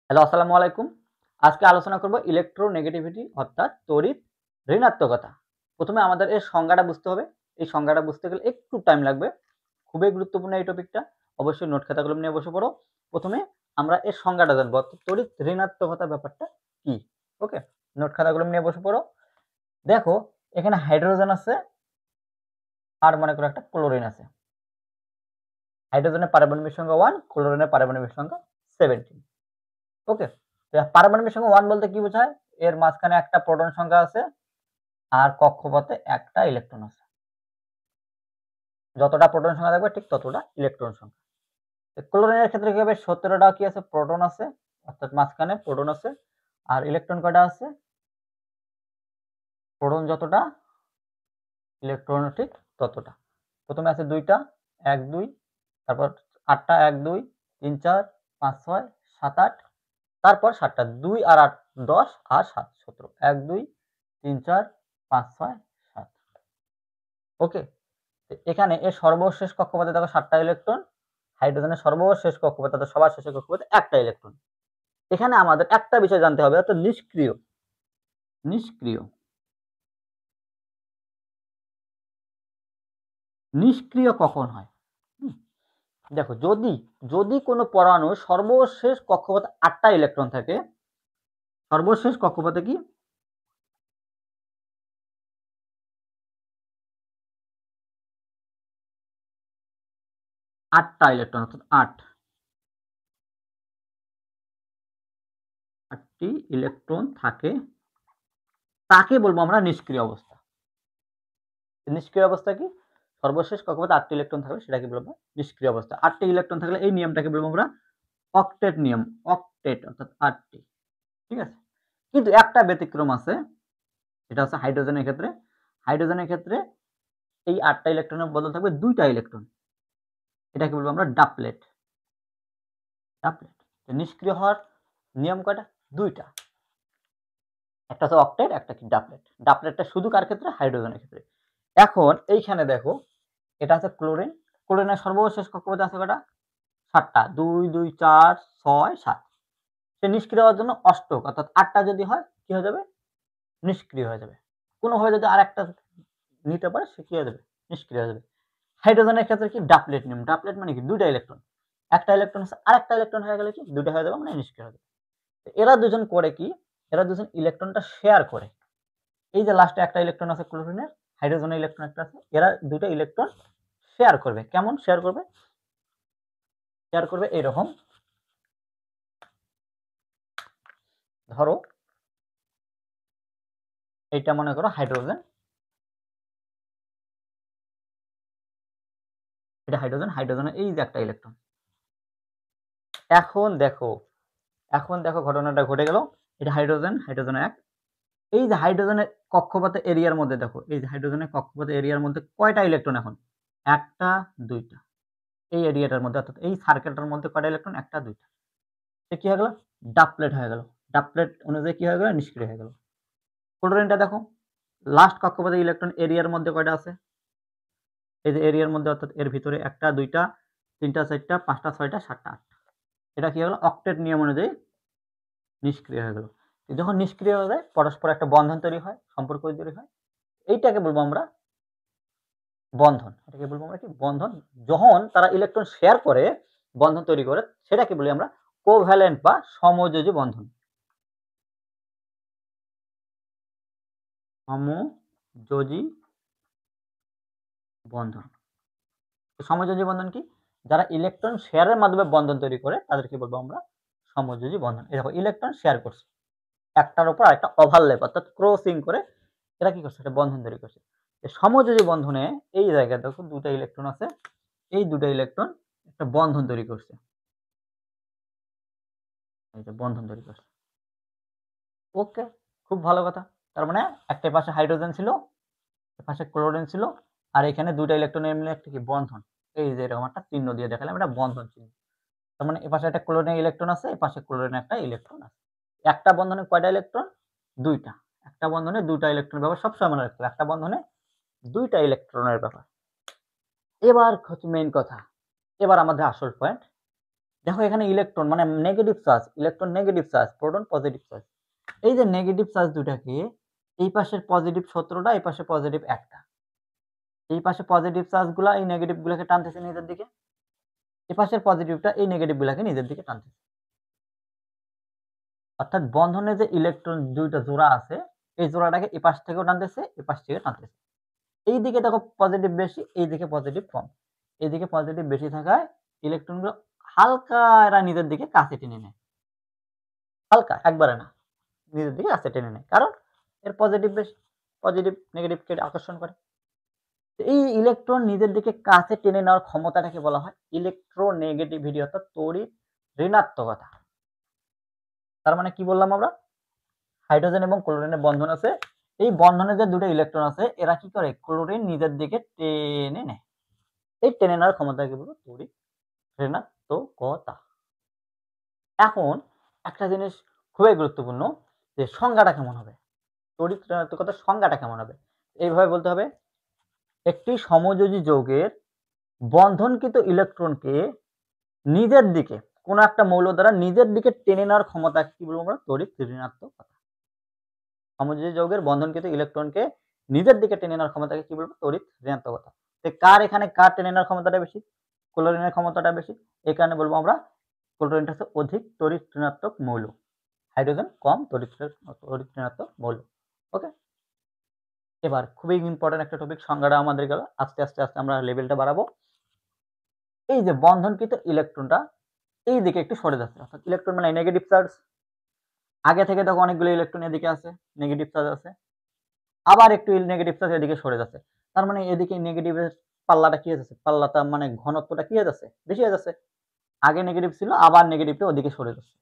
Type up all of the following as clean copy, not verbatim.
Hello, আসসালামু আলাইকুম। আজকে আলোচনা করব ইলেকট্রোনেগেটিভিটি অর্থাৎ তড়িৎ ঋণাত্মকতা। প্রথমে আমাদের এর সংজ্ঞাটা বুঝতে হবে। এই সংজ্ঞাটা বুঝতে গেলে একটু টাইম লাগবে। খুবই গুরুত্বপূর্ণ এই টপিকটা। অবশ্যই নোট খাতা কলম নিয়ে বসে পড়ো। প্রথমে আমরা এর সংজ্ঞাটা জানবো। অর্থাৎ তড়িৎ ঋণাত্মকতা ব্যাপারটা কি? ওকে? নোট খাতা কলম নিয়ে বসে পড়ো। দেখো এখানে হাইড্রোজেন আছে আর মনে করো একটা ক্লোরিন আছে। হাইড্রোজেনের পারমাণবিক সংখ্যা 1, ক্লোরিনের পারমাণবিক সংখ্যা 17। ওকে? পারমাণবিক সংখ্যা 1 বলতে কি বোঝায়? এর মাঝখানে একটা প্রোটন সংখ্যা আছে আর কক্ষপথে একটা ইলেকট্রন আছে। যতটা প্রোটন সংখ্যা থাকবে ঠিক ততটা ইলেকট্রন সংখ্যা। ক্লোরিনের ক্ষেত্রে কি হবে? 17টা কি আছে? প্রোটন আছে, অর্থাৎ মাঝখানে প্রোটন আছে। আর ইলেকট্রন কয়টা আছে? প্রোটন যতটা ইলেকট্রন ঠিক ততটা। প্রথমে আছে 2টা, 1 2, তারপর 8টা 1 2 3 4 5 6 7 8, তারপর 7টা 2 আর 8 10 আর 7 17, 1 2 3 4 5 6 7। ওকে? এখানে এর সর্বশেষ কক্ষপথে দেখো 7টা ইলেকট্রন, হাইড্রোজেনের সর্বশেষ কক্ষপথে অর্থাৎ সবার শেষের কক্ষপথে একটা ইলেকট্রন। এখানে আমাদের একটা বিষয় জানতে হবে, অর্থাৎ নিষ্ক্রিয়। নিষ্ক্রিয় নিষ্ক্রিয় কখন হয়? দেখো যদি যদি কোনো পরমাণুর সর্বশেষ কক্ষপথে 8টা ইলেকট্রন থাকে, সর্বশেষ কক্ষপথে কি 8টা ইলেকট্রন, অর্থাৎ 8টি ইলেকট্রন থাকে, তাকে বলবো আমরা নিষ্ক্রিয় অবস্থা। নিষ্ক্রিয় অবস্থা কি? সর্বশেষ কক্ষপথে 8টি ইলেকট্রন থাকলে সেটাকে বলবো নিষ্ক্রিয় অবস্থা। 8টি ইলেকট্রন থাকলে এই নিয়মটাকে বলবো আমরা অক্টেট নিয়ম। অক্টেট অর্থাৎ 8টি। ঠিক আছে? কিন্তু একটা ব্যতিক্রম আছে, সেটা হচ্ছে হাইড্রোজেনের ক্ষেত্রে। হাইড্রোজেনের ক্ষেত্রে এই 8টা ইলেকট্রনের বদল থাকবে 2টা ইলেকট্রন। এটাকে বলবো আমরা ডাপলেট। ডাপলেট। নিষ্ক্রিয় হওয়ার নিয়ম কয়টা? 2টা। একটা হচ্ছে অক্টেট, একটা কি ডাপলেট। ডাপলেটটা শুধু কার ক্ষেত্রে? হাইড্রোজেনের ক্ষেত্রে। এখন এইখানে দেখো এটা হচ্ছে ক্লোরিন। ক্লোরিনের সর্বশেষ কক্ষপথে আছে কয়টা? 7টা। 2 2 4 6 7। সে নিষ্ক্রিয় হওয়ার জন্য অষ্টক, অর্থাৎ 8টা যদি হয় কি হয়ে যাবে? নিষ্ক্রিয় হয়ে যাবে। কোনোভাবে যদি আরেকটা নিতে পারে সে কি হয়ে যাবে? নিষ্ক্রিয় হয়ে যাবে। হাইড্রোজেনের ক্ষেত্রে কি? ডাপলেট নিয়ম। ডাপলেট মানে কি? 2টা ইলেকট্রন। একটা ইলেকট্রন আছে, আরেকটা ইলেকট্রন হয়ে গেলে কি? 2টা হয়ে যাবে, মানে নিষ্ক্রিয় হয়ে যাবে। এরা দুজন করে কি? এরা দুজন ইলেকট্রনটা শেয়ার করে। এই যে লাস্টে একটা ইলেকট্রন আছে ক্লোরিনের, হাইড্রোজেনের ইলেকট্রন একটা আছে, এরা দুটো ইলেকট্রন শেয়ার করবে। কেমন শেয়ার করবে? শেয়ার করবে এরকম। ধরো এইটা মনে করো হাইড্রোজেন, এটা হাইড্রোজেন, হাইড্রোজেনের এই যে একটা ইলেকট্রন। এখন দেখো, এখন দেখো ঘটনাটা ঘটে গেল। এটা হাইড্রোজেন, হাইড্রোজেন 1। এই যে হাইড্রোজেনের কক্ষপথে এরিয়ার মধ্যে দেখো, এই যে হাইড্রোজেনের কক্ষপথে এরিয়ার মধ্যে কয়টা ইলেকট্রন এখন? একটা, দুইটা। এই এরিয়াটার মধ্যে, অর্থাৎ এই সার্কেলটার মধ্যে কয়টা ইলেকট্রন? একটা, দুইটা। সে কি হয়ে গেল? ডাপলেট হয়ে গেল। ডাপলেট অনুযায়ী কি হয়ে গেল? নিষ্ক্রিয় হয়ে গেল। ক্লোরিনটা দেখো, লাস্ট কক্ষপথে ইলেকট্রন এরিয়ার মধ্যে কয়টা আছে? এই যে এরিয়ার মধ্যে, অর্থাৎ এর ভিতরে একটা, দুইটা, তিনটা, চারটা, পাঁচটা, ছয়টা, সাতটা, আটটা। এটা কি হলো? অক্টেট নিয়ম অনুযায়ী নিষ্ক্রিয় হয়ে গেল। যখন নিষ্ক্রিয় হয়ে যায় পরস্পর একটা বন্ধন তৈরি হয়, সম্পর্ক তৈরি হয়। এইটাকে বলবো আমরা বন্ধন। এটাকে বলবো আমরা কি? বন্ধন। যখন তারা ইলেকট্রন শেয়ার করে বন্ধন তৈরি করে, সেটাকে বলি আমরা কোভ্যালেন্ট বা সমযোজী বন্ধন। সমযোজী বন্ধন। সমযোজী বন্ধন কি? যারা ইলেকট্রন শেয়ারের মাধ্যমে বন্ধন তৈরি করে তাদেরকে বলবো আমরা সমযোজী বন্ধন। এই দেখো ইলেকট্রন শেয়ার করছে, একটার উপর আরেকটা ওভারল্যাপ অর্থাৎ ক্রসিং করে এরা কি করছে? একটা বন্ধন তৈরি করছে। সমযোজী বন্ধনে এই জায়গায় দেখো 2টা ইলেকট্রন আছে, এই 2টা ইলেকট্রন একটা বন্ধন তৈরি করছে। এই যে বন্ধন তৈরি করছে। ওকে, খুব ভালো কথা। তার মানে একটা পাশে হাইড্রোজেন ছিল, পাশে ক্লোরিন ছিল, আর এখানে 2টা ইলেকট্রন মিলে একটা কি? বন্ধন। এই যে এরকম একটা চিহ্ন দিয়ে দেখালাম, এটা বন্ধন চিহ্ন। তার মানে এপাশে একটা ক্লোরিনের ইলেকট্রন আছে, এপাশে ক্লোরিনের একটা ইলেকট্রন আছে। একটা বন্ধনে কয়টা ইলেকট্রন? 2টা। একটা বন্ধনে 2টা ইলেকট্রন ব্যাপার সবসময় মনে রাখতে হবে। একটা বন্ধনে 2টা ইলেকট্রনের ব্যাপার। এবার হচ্ছে মেইন কথা। এবার আমাদের আসল পয়েন্ট। দেখো এখানে ইলেকট্রন মানে negative charge, electron negative charge, proton positive charge. এই যে নেগেটিভ চার্জ দুটাকে এই পাশের পজিটিভ 17টা, এই পাশে পজিটিভ একটা, এই পাশে পজিটিভ চার্জগুলা এই নেগেটিভ গুলাকে টানতেছে নিজের দিকে, এই পাশের পজিটিভটা এই নেগেটিভ গুলাকে নিজের দিকে টানতেছে। অর্থাৎ বন্ধনে যে ইলেকট্রন দুইটা জোড়া আছে এই জোড়াটাকে এই পাশ থেকেও টানতেছে, এই পাশ থেকে টানতেছে। এই দিকে দেখো পজিটিভ বেশি, এই দিকে পজিটিভ কম। এইদিকে পজিটিভ বেশি থাকায় ইলেকট্রনগুলো হালকা এরা নিজের দিকে কাছে টেনে নেয়, হালকা, একবারে না, নিজের দিকে কাছে টেনে নেয়, কারণ এর পজিটিভ বেশি, পজিটিভ নেগেটিভকে আকর্ষণ করে। এই ইলেকট্রন নিজের দিকে কাছে টেনে নেওয়ার ক্ষমতাটাকে বলা হয় ইলেকট্রোনেগেটিভিটি, অর্থাৎ তড়িৎ ঋণাত্মকতা। তার মানে কি বললাম আমরা, হাইড্রোজেন এবং ক্লোরিনের বন্ধন আছে, এই বন্ধনে যে দুটো ইলেকট্রন আছে এরা কি করে, ক্লোরিন নিজের দিকে টেনে নেয়, এই টেনে নেওয়ার ক্ষমতাকে বলবো তড়িৎ ঋণাত্মকতা। এখন একটা জিনিস খুবই গুরুত্বপূর্ণ, যে সংজ্ঞাটা কেমন হবে, তড়িৎ ঋণাত্মকতার সংজ্ঞাটা কেমন হবে। এইভাবে বলতে হবে, একটি সমযোজী যৌগের বন্ধনকৃত ইলেকট্রনকে নিজের দিকে কোন একটা মৌল দ্বারা নিজের দিকে টেনে নেওয়ার ক্ষমতা কি বলবো আমরা, তড়িৎ ঋণাত্মকতা। সমযোজী যৌগের বন্ধনকৃত ইলেকট্রনকে নিজের দিকে টেনে নেওয়ার ক্ষমতাকে কি বলবো, তড়িৎ ঋণাত্মকতা। কার এখানে কার টেনে নেওয়ার ক্ষমতাটা বেশি, ক্লোরিনের ক্ষমতাটা বেশি, এই কারণে বলবো আমরা ক্লোরিনটা হচ্ছে অধিক তড়িৎ ঋণাত্মক মৌল, হাইড্রোজেন কম তড়িৎ ঋণাত্মক মৌল। ওকে, এবার খুবই ইম্পর্টেন্ট একটা টপিক, সংজ্ঞাটা আমাদের গেল, আস্তে আস্তে আস্তে আমরা লেভেলটা বাড়াবো। এই যে বন্ধনকৃত ইলেকট্রনটা এই দিকে একটু সরে যাচ্ছে, অর্থাৎ ইলেকট্রন মানে নেগেটিভ চার্জ, আগে থেকে দেখো অনেকগুলো ইলেকট্রন এদিকে আছে, নেগেটিভ চার্জ আছে, আবার একটু নেগেটিভ চার্জ এদিকে সরে যাচ্ছে, তার মানে এদিকে নেগেটিভের পাল্লাটা কি হয়ে যাচ্ছে, পাল্লাটা মানে ঘনত্বটা কি হয়ে যাচ্ছে, বেশি হয়ে যাচ্ছে। আগে নেগেটিভ ছিল, আবার নেগেটিভটা ওদিকে সরে যাচ্ছে,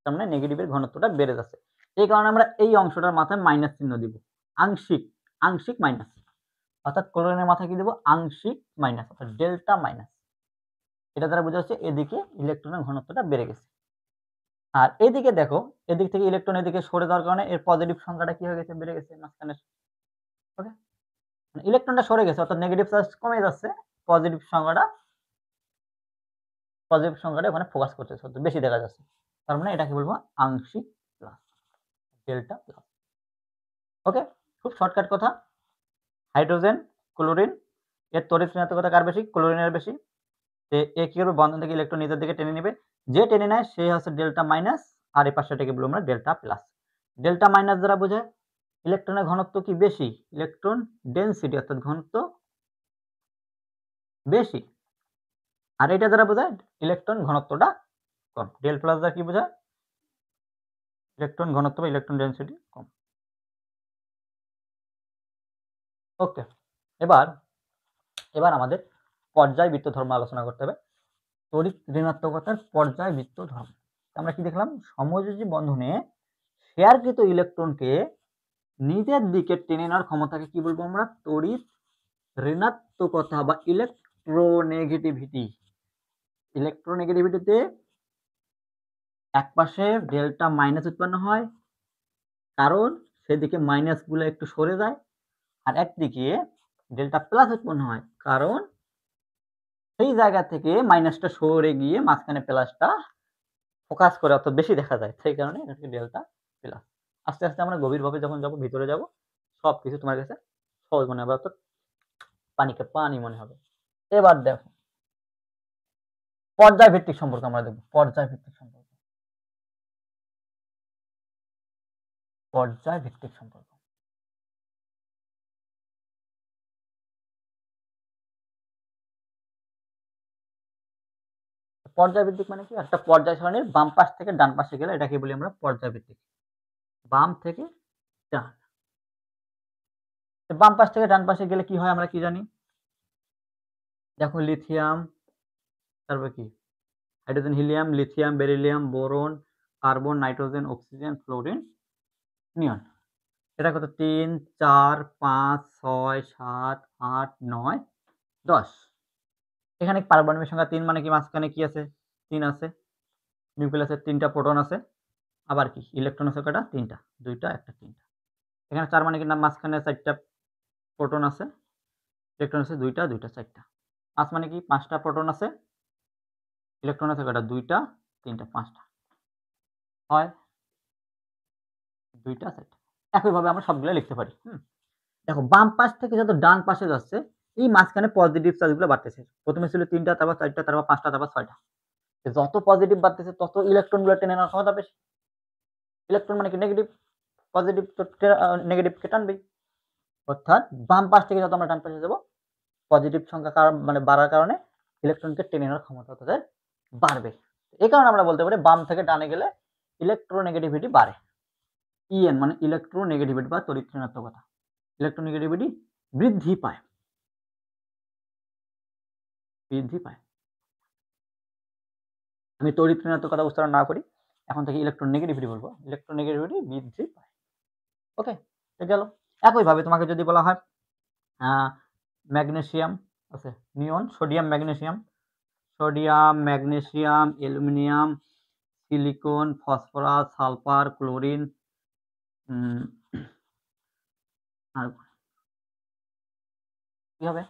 তার মানে নেগেটিভের ঘনত্বটা বেড়ে যাচ্ছে। এই কারণে আমরা এই অংশটার মাথায় মাইনাস চিহ্ন দিব, আংশিক, আংশিক মাইনাস, অর্থাৎ ক্লোরিনের মাথায় কি দেব, আংশিক মাইনাস, অর্থাৎ ডেল্টা মাইনাস। এটা দ্বারা বোঝা যাচ্ছে এদিকে ইলেকট্রনের ঘনত্বটা বেড়ে গেছে। আর এদিকে দেখো, এদিক থেকে ইলেকট্রন এদিকে সরে যাওয়ার কারণে এর পজিটিভ সংখ্যাটা কি হয়ে গেছে, বেড়ে গেছে মাঝখানে। ওকে, ইলেকট্রনটা সরে গেছে, অর্থাৎ নেগেটিভ চার্জ কমে যাচ্ছে, পজিটিভ সংখ্যাটা ওখানে ফোকাস করতেছে, অর্থাৎ বেশি দেখা যাচ্ছে, তার মানে এটাকে বলবো আংশিক প্লাস, ডেল্টা প্লাস। ওকে, খুব শর্টকাট কথা, হাইড্রোজেন ক্লোরিন এর তড়িৎ ঋণাত্মকতা কার বেশি, ক্লোরিনের বেশি। এ কি করবে, বন্ধন থেকে ইলেকট্রন নিজের দিকে টেনে নেবে, যে টেনে নেয় সে হচ্ছে ডেল্টা মাইনাস, আর এই পাশেটাকে বলবো আমরা ডেল্টা প্লাস। ডেল্টা মাইনাস দ্বারা বোঝায় ইলেকট্রনের ঘনত্ব কি বেশি, ইলেকট্রন ডেনসিটি, অর্থাৎ ঘনত্ব বেশি, আর এটা দ্বারা বোঝায় ইলেকট্রন ঘনত্বটা কম। ডেল প্লাস দ্বারা কি বোঝায়, ইলেকট্রন ঘনত্ব বা ইলেকট্রন ডেনসিটি কম। ওকে, এবার আমাদের পর্যায়বৃত্ত ধর্ম আলোচনা করতে হবে, তড়িৎ ঋণাত্মকতার পর্যায়বৃত্ত ধর্ম। আমরা কি দেখলাম, সমযোজী বন্ধনে শেয়ারকৃত ইলেকট্রনকে নিজের দিকে টেনে নেওয়ার ক্ষমতাকে কি বলবো আমরা, তড়িৎ ঋণাত্মকতা বা ইলেকট্রোনেগেটিভিটি। ইলেকট্রোনেগেটিভিটিতে এক পাশে ডেল্টা মাইনাস উৎপন্ন হয়, কারণ সেদিকে মাইনাস গুলো একটু সরে যায়, আর একদিকে ডেল্টা প্লাস উৎপন্ন হয়, কারণ সেই জায়গা থেকে মাইনাসটা সরে গিয়ে মাঝখানে প্লাসটা ফোকাস করে, অর্থাৎ বেশি দেখা যায়, সেই কারণে এটাকে ডেল্টা প্লাস। আস্তে আস্তে আমরা গভীরভাবে যখন যাবো, ভিতরে যাব, সবকিছু তোমার কাছে সহজ মনে হবে, অর্থাৎ পানিকে পানি মনে হবে। এবার দেখো পর্যায়ভিত্তিক সম্পর্ক আমরা দেখব, পর্যায়ভিত্তিক সম্পর্ক, পর্যায়ভিত্তিক সম্পর্ক। পর্যায়ভিত্তিক মানে কি, একটা পর্যায় সারণীর বাম পাশ থেকে ডান পাশে গেলে এটাকে বলি আমরা পর্যায়ভিত্তিক, বাম থেকে ডান। বাম পাশ থেকে ডান পাশে গেলে কি হয় আমরা কি জানি, দেখো লিথিয়াম, তারপর কি hydrogen helium, lithium beryllium, boron, carbon, nitrogen, oxygen, fluorine, neon. এটা কত, 3 4 5 6 7 8 9 10। এখানে পারমাণবিক সংখ্যা 3 মানে কি, মাঝখানে কি আছে, 3 আছে, নিউক্লিয়াসের 3টা প্রোটন আছে, আবার কি ইলেকট্রন আছে কয়টা, 3টা, 2টা 1টা 3টা। এখানে 4 মানে কি না, মাঝখানে 4টা প্রোটন আছে, ইলেকট্রন আছে 2টা 2টা 4টা। 5 মানে কি 5টা প্রোটন আছে, ইলেকট্রন আছে কয়টা? 2টা 3টা 5টা হয় 2টা 4টা। একইভাবে আমরা সবগুলো লিখতে পারি। দেখো বাম পাশ থেকে যত ডান পাশে যাচ্ছে এই মাঝখানে পজিটিভ চার্জগুলো বাড়তেছে। প্রথমে ছিল 3টা, তারপর 4টা, তারপর 5টা, তারপর 6টা। যত পজিটিভ বাড়তেছে তত ইলেকট্রনগুলো টেনে নেওয়ার ক্ষমতা বেশি। ইলেকট্রন মানে কি নেগেটিভ, পজিটিভ তো নেগেটিভকে টানবেই। অর্থাৎ বাম পাশ থেকে যত আমরা ডান পাশে যাব পজিটিভ সংখ্যা মানে বাড়ার কারণে ইলেকট্রনকে টেনে নেওয়ার ক্ষমতা তাদের বাড়বে। এই কারণে আমরা বলতে পারি বাম থেকে ডানে গেলে ইলেকট্রোনেগেটিভিটি বাড়ে। ইএন মানে ইলেকট্রোনেগেটিভিটি বা তড়িৎ ঋণাত্মকতা। ইলেকট্রোনেগেটিভিটি বৃদ্ধি পায়। আমি তড়িৎ ঋণাত্মকতা উচ্চারণ না করি, এখন থেকে ইলেকট্রোনেগেটিভিটি বলবো। ইলেকট্রোনেগেটিভিটি বৃদ্ধি পায়। ওকে, গেল। একইভাবে তোমাকে যদি বলা হয় ম্যাগনেসিয়াম আছে, neon, sodium, magnesium, aluminium, silicon, phosphorus, sulphur, chlorine, আর কি হবে?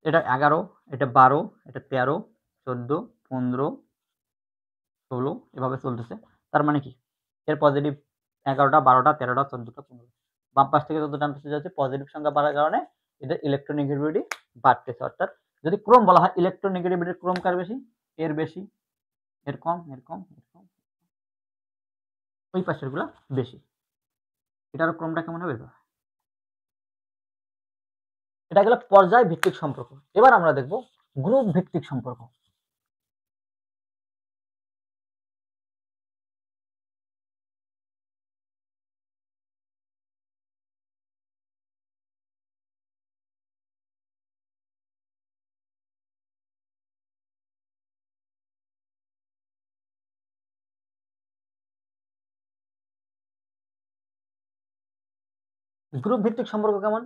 এটা 11, এটা 12, এটা 13, 14, 15, 16 এভাবে চলতেছে। তার মানে কি? এর পজিটিভ 11টা, 12টা, 13টা, 14টা, 15। বাম পাশ থেকে যত ডান পাশে যাচ্ছে পজিটিভ সংখ্যা বাড়ার কারণে এটা ইলেকট্রোনেগেটিভিটি বাড়তেছে। অর্থাৎ যদি ক্রম বলা হয় ইলেকট্রোনেগেটিভিটির ক্রম কার বেশি? এর বেশি, এর কম, এর কম, এর কম। ওই পাশের গুলা বেশি। এটার ক্রমটা কেমন হবে? এটা গেল পর্যায় ভিত্তিক সম্পর্ক। এবার আমরা দেখব গ্রুপ ভিত্তিক সম্পর্ক। গ্রুপ ভিত্তিক সম্পর্ক কেমন?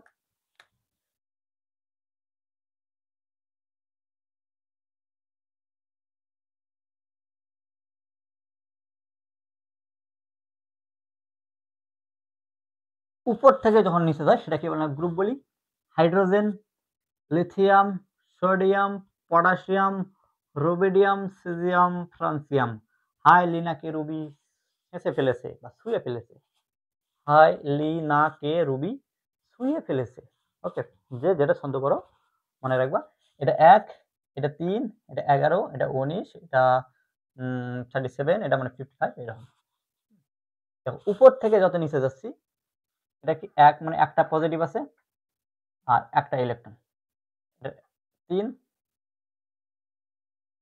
উপর থেকে যখন নিচে যায় সেটাকে আমরা গ্রুপ বলি। Hydrogen, lithium, sodium, potassium, rubidium, caesium, francium. হাই লিনাকে রুবি হেসে ফেলেছে বা ছুঁয়ে ফেলেছে। হাই লিনাকে রুবি ছুঁয়ে ফেলেছে। ওকে, যে যেটা ছন্দ করো মনে রাখবা। এটা 1, এটা 3, এটা 11, এটা 19, এটা 37, এটা মানে 55 এরকম। দেখো উপর থেকে যত নিচে যাচ্ছি এটা কি 1 মানে একটা পজিটিভ আছে আর একটা ইলেকট্রন। 3,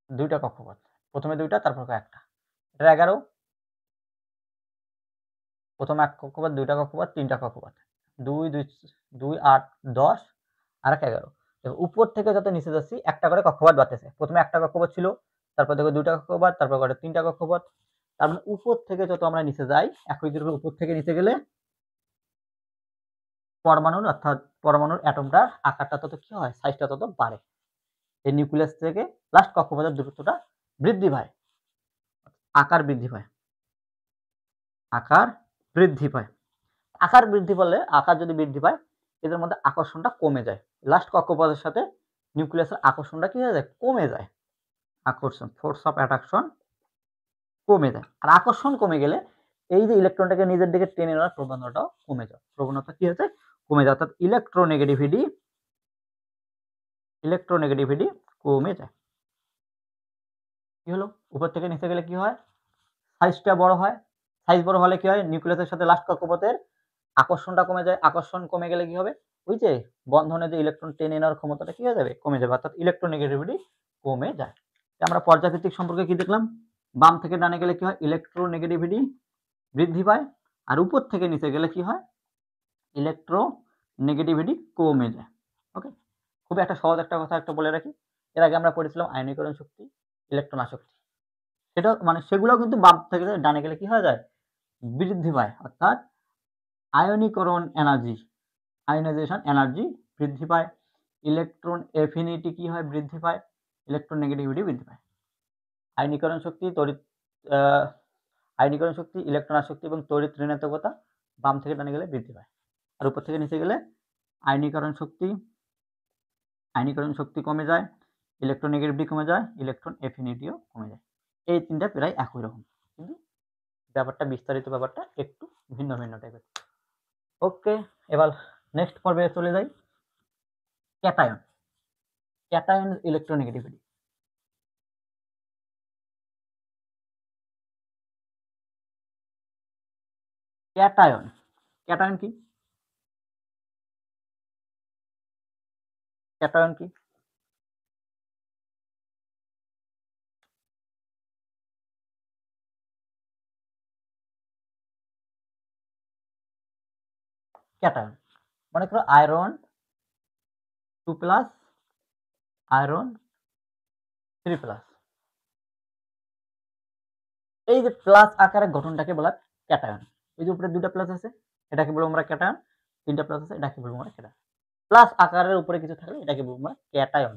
2টা কক্ষপথ, প্রথমে 2টা তারপর একটা। এটা 11, প্রথম এক কক্ষপথ, 2টা কক্ষপথ, 3টা কক্ষপথ। 2 2 2 8 10 আর 11। দেখো উপর থেকে যত নিচে যাচ্ছি একটা করে কক্ষপথ বাড়তেছে। প্রথমে একটা কক্ষপথ ছিল, তারপর দেখো 2টা কক্ষপথ, তারপর করে 3টা কক্ষপথ। তার মানে উপর থেকে যত আমরা নিচে যাই একই দূরে উপর থেকে নিচে গেলে পরমাণুর অর্থাৎ পরমাণুর অ্যাটমটার আকারটা তত কি হয়? সাইজটা তত বাড়ে। এই নিউক্লিয়াস থেকে লাস্ট কক্ষপথের দূরত্বটা বৃদ্ধি পায়, আকার বৃদ্ধি পায়, আকার বৃদ্ধি পায়। আকার বৃদ্ধি পেলে, আকার যদি বৃদ্ধি পায় এদের মধ্যে আকর্ষণটা কমে যায়। লাস্ট কক্ষপথের সাথে নিউক্লিয়াসের আকর্ষণটা কি হয়ে যায়? কমে যায়। আকর্ষণ, ফোর্স অফ অ্যাট্রাকশন কমে যায়। আর আকর্ষণ কমে গেলে এই যে ইলেকট্রনটাকে নিজের দিকে টেনে নেওয়ার প্রবণতাটাও কমে যায়। প্রবণতা কি হচ্ছে? কমে যায়। অর্থাৎ ইলেকট্রোনেগেটিভিটি কমে যায়। কি হলো? উপর থেকে নিচে গেলে কি হয়? সাইজটা বড় হয়। সাইজ বড় হলে কি হয়? নিউক্লিয়াসের সাথে লাস্ট কক্ষপথের আকর্ষণটা কমে যায়। আকর্ষণ কমে গেলে কি হবে? ওই যে বন্ধনে যে ইলেকট্রন টেনে নেওয়ার ক্ষমতাটা কি হয়ে যাবে? কমে যাবে। অর্থাৎ ইলেকট্রোনেগেটিভিটি কমে যায়। আমরা পর্যায়ভিত্তিক সম্পর্কে কি দেখলাম? বাম থেকে ডানে গেলে কি হয়? ইলেকট্রোনেগেটিভিটি বৃদ্ধি পায়। আর উপর থেকে নিচে গেলে কি হয়? ইলেকট্রোনেগেটিভিটি কমে যায়। ওকে, খুব একটা সহজ একটা কথা একটা বলে রাখি। এর আগে আমরা পড়েছিলাম আয়নীকরণ শক্তি, ইলেকট্রন আসক্তি। সেটা মানে সেগুলোও কিন্তু বাম থেকে ডানে গেলে কি হয়ে যায়? বৃদ্ধি পায়। অর্থাৎ আয়নীকরণ এনার্জি, আয়নাইজেশন এনার্জি বৃদ্ধি পায়। ইলেকট্রন এফিনিটি কি হয়? বৃদ্ধি পায়। ইলেকট্রোনেগেটিভিটি বৃদ্ধি পায়। আয়নীকরণ শক্তি, আয়নীকরণ শক্তি, ইলেকট্রন আসক্তি এবং তড়িৎ ঋণাত্মকতা বাম থেকে ডানে গেলে বৃদ্ধি পায়। আর উপর থেকে নিচে গেলে আয়নীকরণ শক্তি কমে যায়, ইলেকট্রোনেগেটিভিটি কমে যায়, ইলেকট্রন এফিনিটিও কমে যায়। এই তিনটা প্রায় একই রকম, কিন্তু ব্যাপারটা বিস্তারিত ব্যাপারটা একটু ভিন্ন ভিন্ন টাইপের। ওকে, এবার নেক্সট পর্বে চলে যাই। Cation, cation electronegativity. Cation, cation কি? ক্যাটায়ন কি? ক্যাটায়ন মনে করো আয়রন 2+, আয়রন 3+, এই যে প্লাস আকারের গঠনটাকে বলা ক্যাটায়ন। এই যে উপরে দুটা প্লাস আছে এটাকে বলবো আমরা ক্যাটায়ন, তিনটা প্লাস আছে এটাকে বলবো আমরা ক্যাটায়ন। প্লাস আকারের উপরে কিছু থাকলে এটাকে বলবো আমরা ক্যাটায়ন।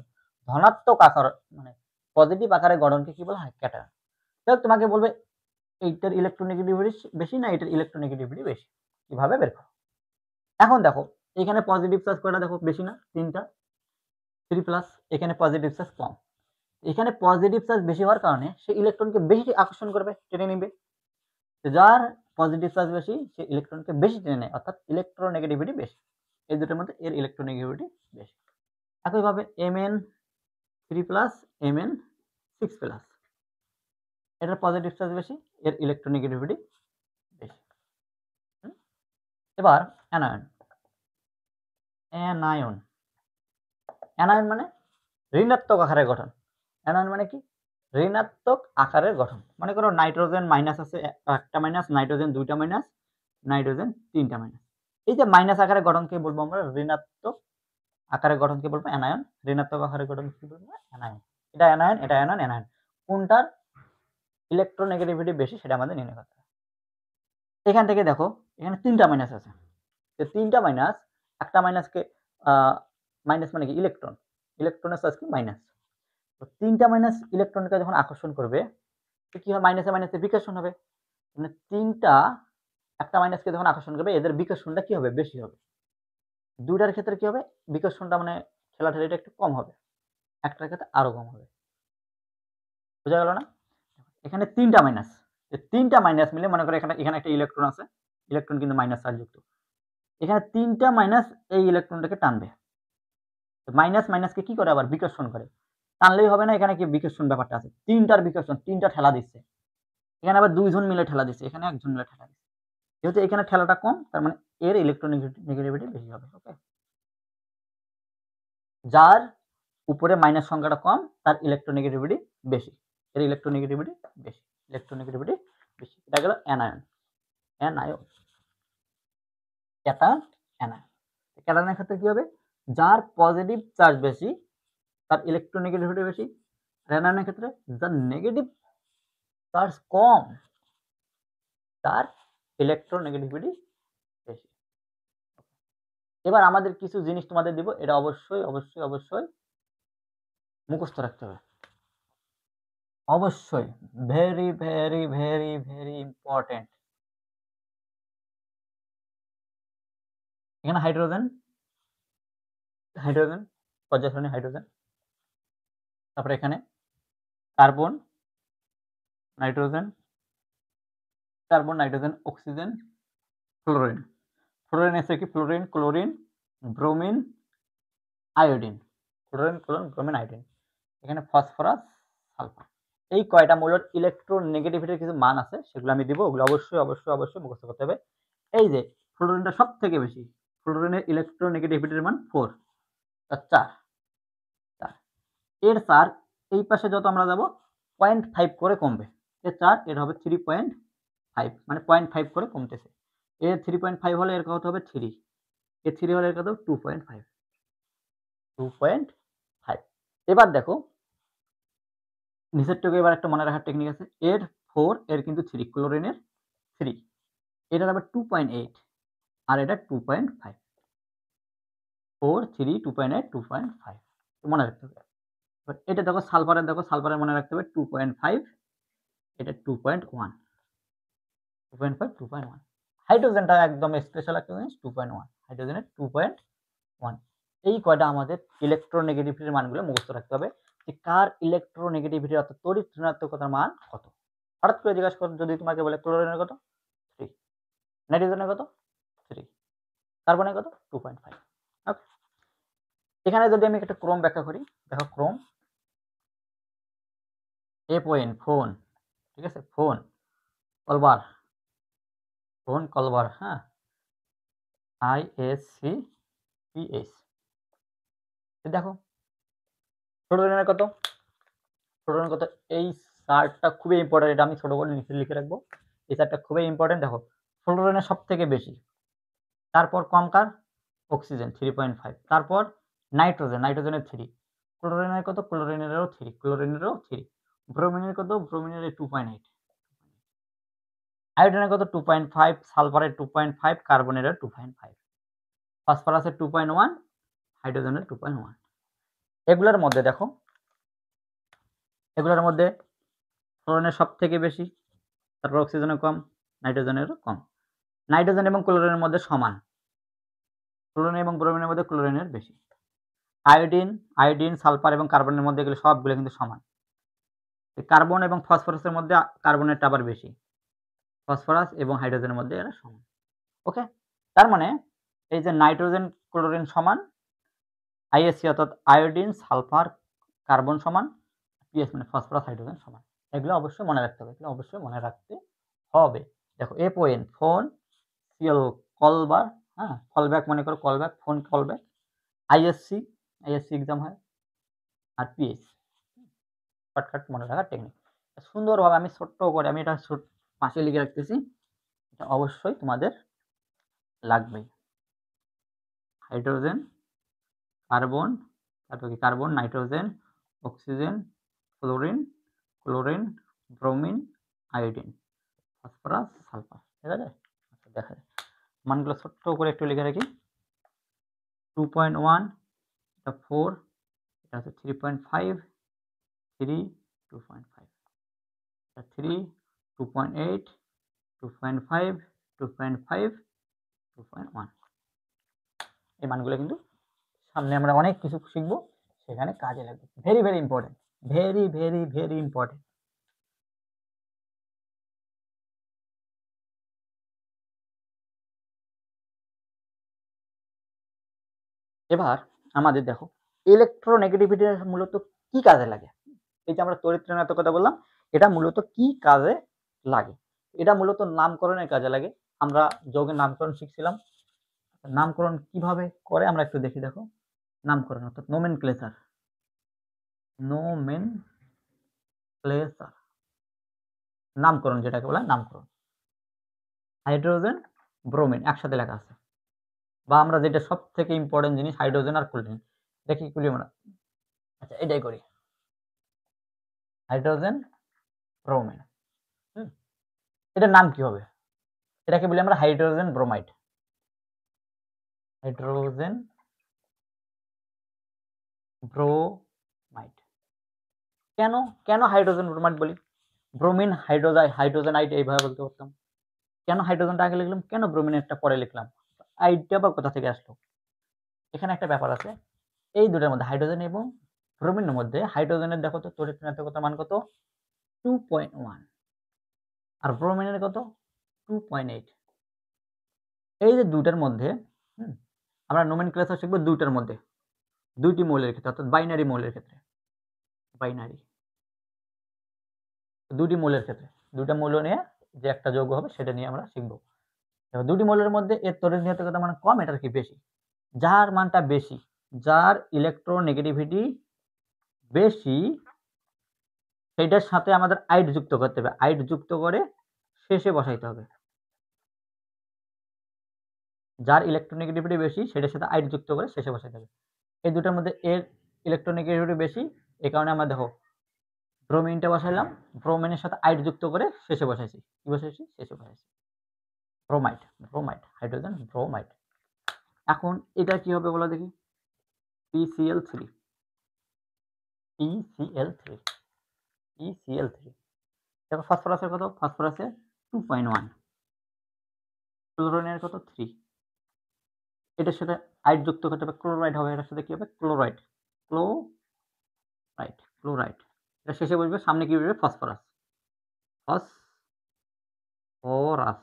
ধনাত্মক আকার মানে পজিটিভ আকারের গঠনকে কি বলা হয়? ক্যাটায়ন। তাহলে তোমাকে বলবে এইটার ইলেকট্রোনেগেটিভিটি বেশি না এটার ইলেকট্রোনেগেটিভিটি বেশি, কিভাবে বের করো? এখন দেখো এখানে পজিটিভ চার্জ কয়টা দেখো বেশি না? 3টা, 3+, এখানে পজিটিভ চার্জ কম। এখানে পজিটিভ চার্জ বেশি হওয়ার কারণে সে ইলেকট্রনকে বেশি আকর্ষণ করবে, টেনে নিবে। যার পজিটিভ চার্জ বেশি সে ইলেকট্রনকে বেশি টেনে নেয়, অর্থাৎ ইলেকট্রোনেগেটিভিটি বেশি। এই দুটোর মধ্যে এর ইলেকট্রোনেগেটিভিটি বেশি। একইভাবে Mn3+, Mn6+, এটার পজিটিভ চার্জ বেশি, এর ইলেকট্রোনেগেটিভিটি বেশি। এবার অ্যানায়ন, অ্যানায়ন, অ্যানায়ন মানে ঋণাত্মক আকারের গঠন। অ্যানায়ন মানে কি? ঋণাত্মক আকারের গঠন। মনে করো নাইট্রোজেন মাইনাস আছে একটা মাইনাস, নাইট্রোজেন 2টা মাইনাস, নাইট্রোজেন 3টা মাইনাস। এই যে মাইনাস আকারের গঠনকে বলবো আমরা ঋণাত্মক আকারের গঠনকে বলবো অ্যানায়ন, ঋণাত্মক আকারের গঠন কি বলবো? অ্যানায়ন। এটা অ্যানায়ন, এটা অ্যানায়ন, অ্যানায়ন। কোনটার ইলেকট্রোনেগেটিভিটি বেশি সেটা আমাদের নির্ণয় করতে হবে। এখান থেকে দেখো এখানে 3টা মাইনাস আছে, যে 3টা মাইনাস, একটা মাইনাসকে মাইনাস মানে কি? ইলেকট্রন, ইলেকট্রনের চার্জ কি? মাইনাস। তো 3টা মাইনাস ইলেকট্রনকে যখন আকর্ষণ করবে কি হয়? মাইনাসে মাইনাসে বিকর্ষণ হবে। মানে 3টা একটা মাইনাসকে যখন আকর্ষণ করবে এদের বিকর্ষণটা কি হবে? বেশি হবে। 2টার ক্ষেত্রে কি হবে? বিকর্ষণটা মানে ঠেলাঠেলিটা একটু কম হবে, একটার ক্ষেত্রে আরো কম হবে। বোঝা গেল না? এখানে 3টা মাইনাস, এই 3টা মাইনাস মিলে মনে করো এখানে একটা ইলেকট্রন আছে, ইলেকট্রন কিন্তু মাইনাস চার্জ যুক্ত। এখানে 3টা মাইনাস এই ইলেকট্রনটাকে টানবে, মাইনাস মাইনাসকে কি করে? আবার বিকর্ষণ করে। টানলেই হবে না, এখানে কি বিকর্ষণ ব্যাপারটা আছে, 3টার বিকর্ষণ, 3টা ঠেলা দিচ্ছে। এখানে আবার 2 জন মিলে ঠেলা দিচ্ছে, এখানে 1 জন মিলে ঠেলা দিচ্ছে। যেহেতু এখানে ঠেলাটা কম তার মানে এর ইলেকট্রোনেগেটিভিটি বেশি হবে। ওকে, যার উপরে মাইনাস সংখ্যাটা কম তার ইলেকট্রোনেগেটিভিটি বেশি, এর ইলেকট্রোনেগেটিভিটি বেশি, ইলেকট্রোনেগেটিভিটি বেশি। এটা গেল অ্যানায়ন, অ্যানায়ন, ক্যাটায়ন, অ্যানায়ন। ক্যাটায়নের ক্ষেত্রে কি হবে? যার পজিটিভ চার্জ বেশি তার ইলেকট্রোনেগেটিভিটি বেশি। অ্যানায়নের ক্ষেত্রে যার নেগেটিভ চার্জ কম তার ইলেকট্রোনেগেটিভিটি বেশি। এবার আমাদের কিছু জিনিস তোমাদের দিব, এটা অবশ্যই অবশ্যই অবশ্যই মুখস্থ রাখতে হবে, অবশ্যই, very very very very important. এখানে হাইড্রোজেন, হাইড্রোজেন পর্যায় সারণী হাইড্রোজেন, তারপরে এখানে carbon, nitrogen, carbon, nitrogen, oxygen, fluorine. Fluorine এসে কি? Fluorine, chlorine, bromine, iodine, fluorine, chlorine, bromine, iodine. এখানে ফসফরাস, সালফার। এই কয়টা মৌলের ইলেকট্রোনেগেটিভিটির কিছু মান আছে সেগুলো আমি দিব, ওগুলো অবশ্যই অবশ্যই অবশ্যই মুখস্থ করতে হবে। এই যে ফ্লোরিনটা সব থেকে বেশি, ফ্লোরিনের ইলেকট্রোনেগেটিভিটির মান 4, 4। এর 4 এই পাশে যত আমরা যাব 0.5 করে কমবে। এর 4 এর হবে 3.5, মানে 0.5 করে কমতেছে। এর 3.5 হলে এর কত হবে? 3। এর 3 হলে এর কত? 2.5, 2.5। এবার দেখো নিচেরটুকু এবার একটা মনে রাখার টেকনিক আছে। এর 4 এর কিন্তু 3, ক্লোরিনের 3, এটার আবার 2.8 আর এটা 2.5, 4 3 2.8 2.5 মনে রাখতে হবে। এটা দেখো সালফারের, দেখো সালফারের মনে রাখতে হবে 2.5, এটা 2.1, 2.5 2.1। হাইড্রোজেনটা একদম স্পেশাল একটা জিনিস, 2.1, হাইড্রোজেনের 2.1। এই কয়টা আমাদের ইলেকট্রোনেগেটিভিটির মানগুলো মুখস্থ রাখতে হবে। যে কার ইলেকট্রোনেগেটিভিটি অর্থাৎ তড়িৎ ঋণাত্মকতার মান কত। হঠাৎ করে জিজ্ঞাসা করো যদি তোমাকে বলে ক্লোরিনের কত 3, নাইট্রোজেনের কত 3, কার্বনের কত 2.5। ওকে, এখানে যদি আমি একটা ক্রম ব্যাখ্যা করি, দেখো ক্রম FON ফোন, ঠিক আছে, ফোন কলবার, ফোন কলবার, হ্যাঁ, ISCPH। দেখো ফ্লোরিনের কত, ফ্লোরিনের কত, এই চার্টটা খুবই ইম্পর্টেন্ট, এটা আমি ছোট করে নিচে লিখে রাখবো। এই চার্টটা খুবই ইম্পর্টেন্ট। দেখো ফ্লোরিনের সব থেকে বেশি, তারপর কম কার অক্সিজেন 3.5, তারপর নাইট্রোজেন, নাইট্রোজেনের 3, ক্লোরিনের কত, ক্লোরিনেরও 3, ক্লোরিনেরও 3, ব্রোমিনের কত, ব্রোমিনের 2.8, আয়োডিনের কত 2.5, সালফারের 2.5, কার্বনের 2.5, ফসফরাসের 2.1, হাইড্রোজেনের 2.1। এগুলোর মধ্যে দেখো, এগুলোর মধ্যে ফ্লোরিনের সব থেকে বেশি, তারপর অক্সিজেনের কম, নাইট্রোজেনেরও কম। নাইট্রোজেন এবং ক্লোরিনের মধ্যে সমান, ক্লোরিন এবং ব্রোমিনের মধ্যে ক্লোরিনের বেশি। আয়োডিন, সালফার এবং কার্বনের মধ্যে এগুলো সবগুলো কিন্তু সমান। কার্বন এবং ফসফরাসের মধ্যে কার্বনেরটা আবার বেশি, ফসফরাস এবং হাইড্রোজেনের মধ্যে এরা সমান। ওকে, তার মানে এই যে নাইট্রোজেন ক্লোরিন সমান, আইএসসি অর্থাৎ আয়োডিন সালফার কার্বন সমান, পিএস মানে ফসফরাস হাইড্রোজেন সমান। এগুলো অবশ্যই মনে রাখতে হবে, এগুলো অবশ্যই মনে রাখতে হবে। দেখো FON ফোন, CL কলবার, হ্যাঁ, কলব্যাক মনে করো callback, phone callback, ISC exam হয়, আর পিএস শর্টকাট মনে রাখার টেকনিক। সুন্দরভাবে আমি ছোট্ট করে আমি এটা পাশে লিখে রাখতেছি, এটা অবশ্যই তোমাদের লাগবেই। হাইড্রোজেন, কার্বন, তারপর কি carbon, nitrogen, oxygen, chlorine, chlorine, bromine, iodine, phosphorus, sulphur. ঠিক আছে, আচ্ছা দেখা যায় মানগুলো ছোট্ট করে একটু লিখে রাখি। 2.1, এটা 4, এটা হচ্ছে 3.5, 3, 2.5, এটা 3, 2.8, 2.5, 2.5, 2.1। এই মানগুলো কিন্তু সামনে আমরা অনেক কিছু শিখবো, সেখানে কাজে লাগবে। Very very important, very very very important. এবার আমাদের দেখো ইলেকট্রোনেগেটিভিটি মূলত কি কাজে লাগে। এই যে আমরা তড়িৎ ঋণাত্মকতা বললাম, এটা মূলত কি কাজে লাগে। এটা মূলত নামকরণের কাজে লাগে। আমরা যৌগের নামকরণ শিখছিলাম, নামকরণ কিভাবে করে আমরা একটু দেখি। দেখো নামকরণ অর্থাৎ নোমেনক্লেচার, নোমেনক্লেচার নামকরণ, যেটাকে বলা হয় নামকরণ। হাইড্রোজেন ব্রোমিন একসাথে লেখা আছে, বা আমরা যেটা সব থেকে ইম্পর্টেন্ট জিনিস হাইড্রোজেন আর ক্লোরিন, দেখি কুলি আমরা, আচ্ছা এটাই করি, হাইড্রোজেন ব্রোমিন। এটার নাম কি হবে, এটাকে বলি আমরা হাইড্রোজেন ব্রোমাইড, হাইড্রোজেন ব্রোমাইড। কেন কেন হাইড্রোজেন ব্রোমাইড বলি, ব্রোমিন হাইড্রোজেনাইড এইভাবে বলতে পারতাম। কেন হাইড্রোজেনটা আগে লিখলাম, কেন ব্রোমিনেরটা পরে লিখলাম, আইডিয়া বা কোথা থেকে আসলো। এখানে একটা ব্যাপার আছে, এই দুটোর মধ্যে হাইড্রোজেন এবং ব্রোমিনের মধ্যে হাইড্রোজেনের দেখো তো তড়িৎ ঋণাত্মকতার মান কত 2.1, আর ব্রোমিনের কত 2.8। এই যে দুটার মধ্যে আমরা নোমেনক্লেচার শিখবো দুইটার মধ্যে, দুইটি মৌলের ক্ষেত্রে অর্থাৎ বাইনারি মৌলের ক্ষেত্রে, বাইনারি দুটি মৌলের ক্ষেত্রে, দুইটা মৌল নিয়ে যে একটা যৌগ হবে সেটা নিয়ে আমরা শিখবো। দুটি মৌলের মধ্যে এর তড়িৎ ঋণাত্মকতা মান কম, এটার কি বেশি, যার মানটা বেশি, যার ইলেকট্রোনেগেটিভিটি বেশি, সেইটার সাথে আমাদের আইড যুক্ত করতে হবে, আইড যুক্ত করে শেষে বসাইতে হবে। যার ইলেকট্রোনেগেটিভিটি বেশি সেটার সাথে আইড যুক্ত করে শেষে বসাইতে হবে। এই দুটোর মধ্যে এর ইলেকট্রোনেগেটিভিটি বেশি, এই কারণে আমরা দেখো ব্রোমিনটা বসাইলাম, ব্রোমিনের সাথে আইড যুক্ত করে শেষে বসাইছি, কি বসাইছি শেষে বসাইছি, ব্রোমাইড, ব্রোমাইড হাইড্রোজেন ব্রোমাইড। এখন এটা কি হবে বলো দেখি, PCl3, PCl3, PCl3। দেখো ফসফরাসের কত, ফসফরাসের 2.1, ক্লোরিনের কত 3, এটার সাথে আইড যুক্ত করতে হবে, ক্লোরাইড হবে, এটার সাথে কি হবে ক্লোরাইড, ক্লোরাইড, ক্লোরাইড। এটা শেষে বসবে, সামনে কি বসবে? ফসফরাস। ফসফরাস,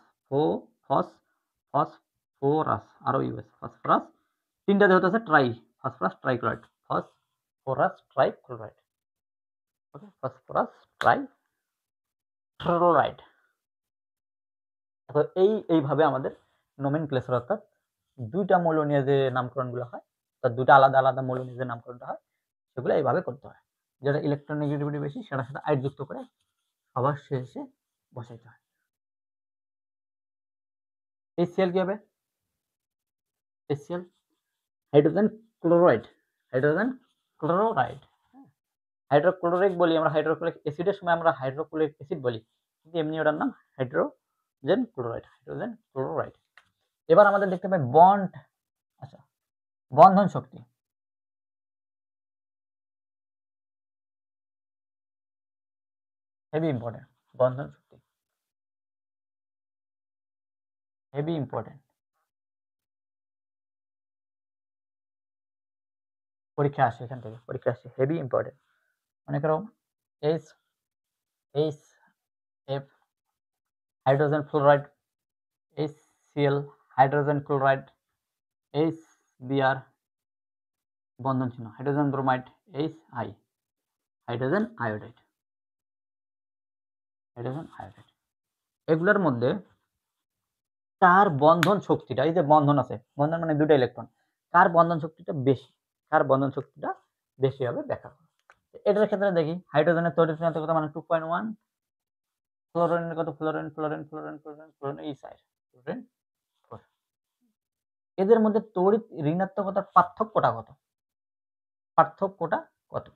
ফসফরাস, আরো ইউএস, ফসফরাস। তিনটাতে হতেছে tri, phosphorus trichloride, phosphorus trichloride. Okay, phosphorus trichloride. এখন এইভাবে আমাদের নোমেনক্লেচার অর্থাৎ দুইটা মৌল নিয়ে যে নামকরণগুলো হয়, অর্থাৎ দুইটা আলাদা আলাদা মৌল নিয়ে যে নামকরণটা হয়, সেগুলো এইভাবে করতে হয়। যেটা ইলেকট্রন নেগেটিভিটি বেশি সেটার সাথে আইট যুক্ত করে সবার শেষে বসাইতে হয়। HCl কি হবে? HCl hydrogen chloride, hydrogen chloride. Hydrochloric বলি আমরা, হাইড্রোক্লোরিক অ্যাসিডের সময় আমরা হাইড্রোক্লোরিক অ্যাসিড বলি, কিন্তু এমনি ওটার নাম হাইড্রোজেন ক্লোরাইড, হাইড্রোজেন ক্লোরাইড। এবার আমাদের দেখতে পাই বন্ড, আচ্ছা বন্ধন শক্তি। হেভি ইম্পর্টেন্ট, বন্ধন শক্তি হেভি ইম্পর্টেন্ট। পরীক্ষা আসে, এখান থেকে পরীক্ষা আসে, হেভি ইম্পর্টেন্ট। মনে করো HF hydrogen fluoride, HCl hydrogen chloride, HBr বন্ধন চিহ্ন, hydrogen bromide, HI hydrogen iodide, hydrogen iodide. এগুলোর মধ্যে কার বন্ধন শক্তিটা, এই যে বন্ধন আছে, বন্ধন মানে দুটো ইলেকট্রন, কার বন্ধন শক্তিটা বেশি, কার বন্ধন শক্তিটা বেশি হবে ব্যাখ্যা করো। এটার ক্ষেত্রে দেখি হাইড্রোজেনের তড়িৎ ঋণাত্মক কত, মানে 2.1, ফ্লোরিনের কত, ফ্লোরিন এই সাইড ফ্লোরিন 4। এদের মধ্যে তড়িৎ ঋণাত্মকতার পার্থক্যটা কত, পার্থক্যটা কত?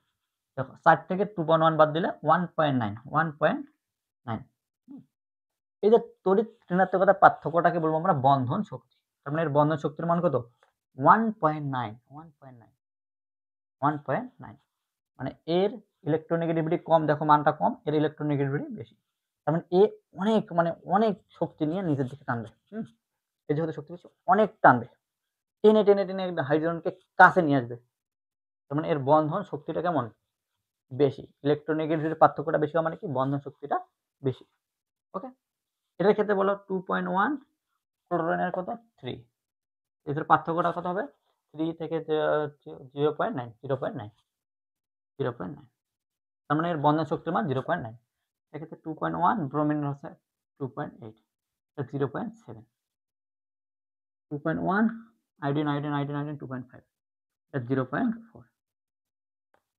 দেখো 4 থেকে 2.1 বাদ দিলে 1.9। এই যে তড়িৎ ঋণাত্মকতার পার্থক্যটাকে বলবো আমরা বন্ধন শক্তি। তার মানে এর বন্ধন শক্তির মান কত? 1.9। মানে এর ইলেকট্রোনেগেটিভিটি কম, দেখো মানটা কম, এর ইলেকট্রোনেগেটিভিটি বেশি। তার মানে এ অনেক শক্তি নিয়ে নিজের দিকে টানবে। এই যেহেতু শক্তি বেশি, অনেক টানবে, টেনে টেনে টেনে হাইড্রোজেনকে কাছে নিয়ে আসবে। তার মানে এর বন্ধন শক্তিটা কেমন? বেশি। ইলেকট্রোনেগেটিভিটির পার্থক্যটা বেশি হওয়া মানে কি? বন্ধন শক্তিটা বেশি। ওকে, এটার ক্ষেত্রে বলো 2.1, ক্লোরিনের কত? 3। এদের পার্থক্যটা কত হবে? 3 থেকে 0.9। তার মানে এর বন্ধন শক্তির মান 0.9। এক্ষেত্রে 2.1, ব্রোমিনের হচ্ছে 2.8, 0.7। 2.1 আয়োডিন 2.5, 0.4।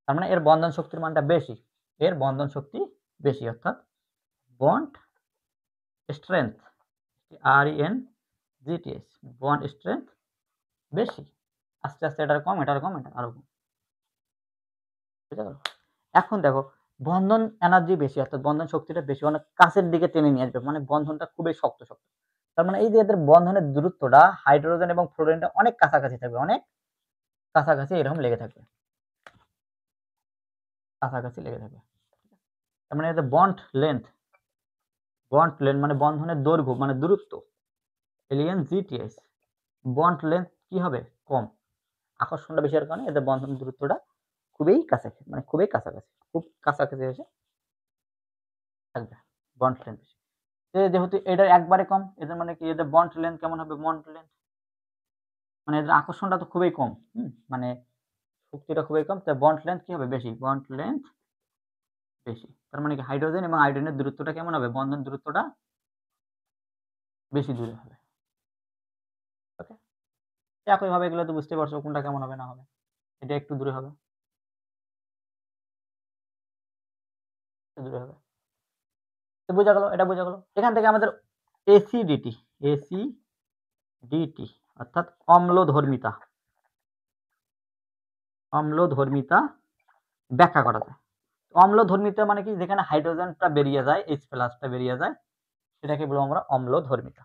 তার মানে এর বন্ধন শক্তির মানটা বেশি, এর বন্ধন শক্তি বেশি, অর্থাৎ bond strength, RENGTH, bond strength বেশি। আস্তে আস্তে এটার কম, এটার কম, এটা আরো কম। বুঝতে পারো? এখন দেখো বন্ধন এনার্জি বেশি, অর্থাৎ বন্ধন শক্তিটা বেশি, অনেক কাছের দিকে টেনে নিয়ে আসবে, মানে বন্ধনটা খুবই শক্ত। তার মানে এই যে এদের বন্ধনের দূরত্বটা হাইড্রোজেন এবং ফ্লোরিনটা অনেক কাছাকাছি থাকবে, অনেক কাছাকাছি এরকম লেগে থাকবে, কাছাকাছি লেগে থাকবে। তার মানে এদের বন্ড লেন্থ মানে বন্ধনের দৈর্ঘ্য, মানে দূরত্ব, LNGTH, বন্ড লেন্থ কি হবে? কম। আকর্ষণটা বেশি হওয়ার কারণে এদের বন্ধন দূরত্বটা খুবই কাছাকাছি, মানে খুবই কাছাকাছি, খুব কাছাকাছি এসে থাকবে, বন্ড লেন্থ বেশি। যেহেতু এটা একবারে কম, এদের মানে কি? এদের বন্ড লেন্থ কেমন হবে? বন্ড লেন্থ মানে এদের আকর্ষণটা তো খুবই কম, মানে শক্তিটা খুবই কম, তাই বন্ড লেন্থ কি হবে? বেশি, বন্ড লেন্থ বেশি। তার মানে কি হাইড্রোজেন এবং আয়োডিনের দূরত্বটা কেমন হবে? বন্ধন দূরত্বটা বেশি দূরে হবে। ওকে, একইভাবে এগুলো তো বুঝতে পারছো কোনটা কেমন হবে না হবে। এটা একটু দূরে হবে, দূরে হবে। তো বোঝা গেল, এটা বোঝা গেল। এখান থেকে আমাদের অ্যাসিডিটি অর্থাৎ অম্লধর্মিতা ব্যাখ্যা করা যায়। অম্লধর্মিতা মানে কি? যেখানে হাইড্রোজেনটা বেরিয়ে যায়, H+টা বেরিয়ে যায়, সেটাকে বলবো আমরা অম্লধর্মিতা।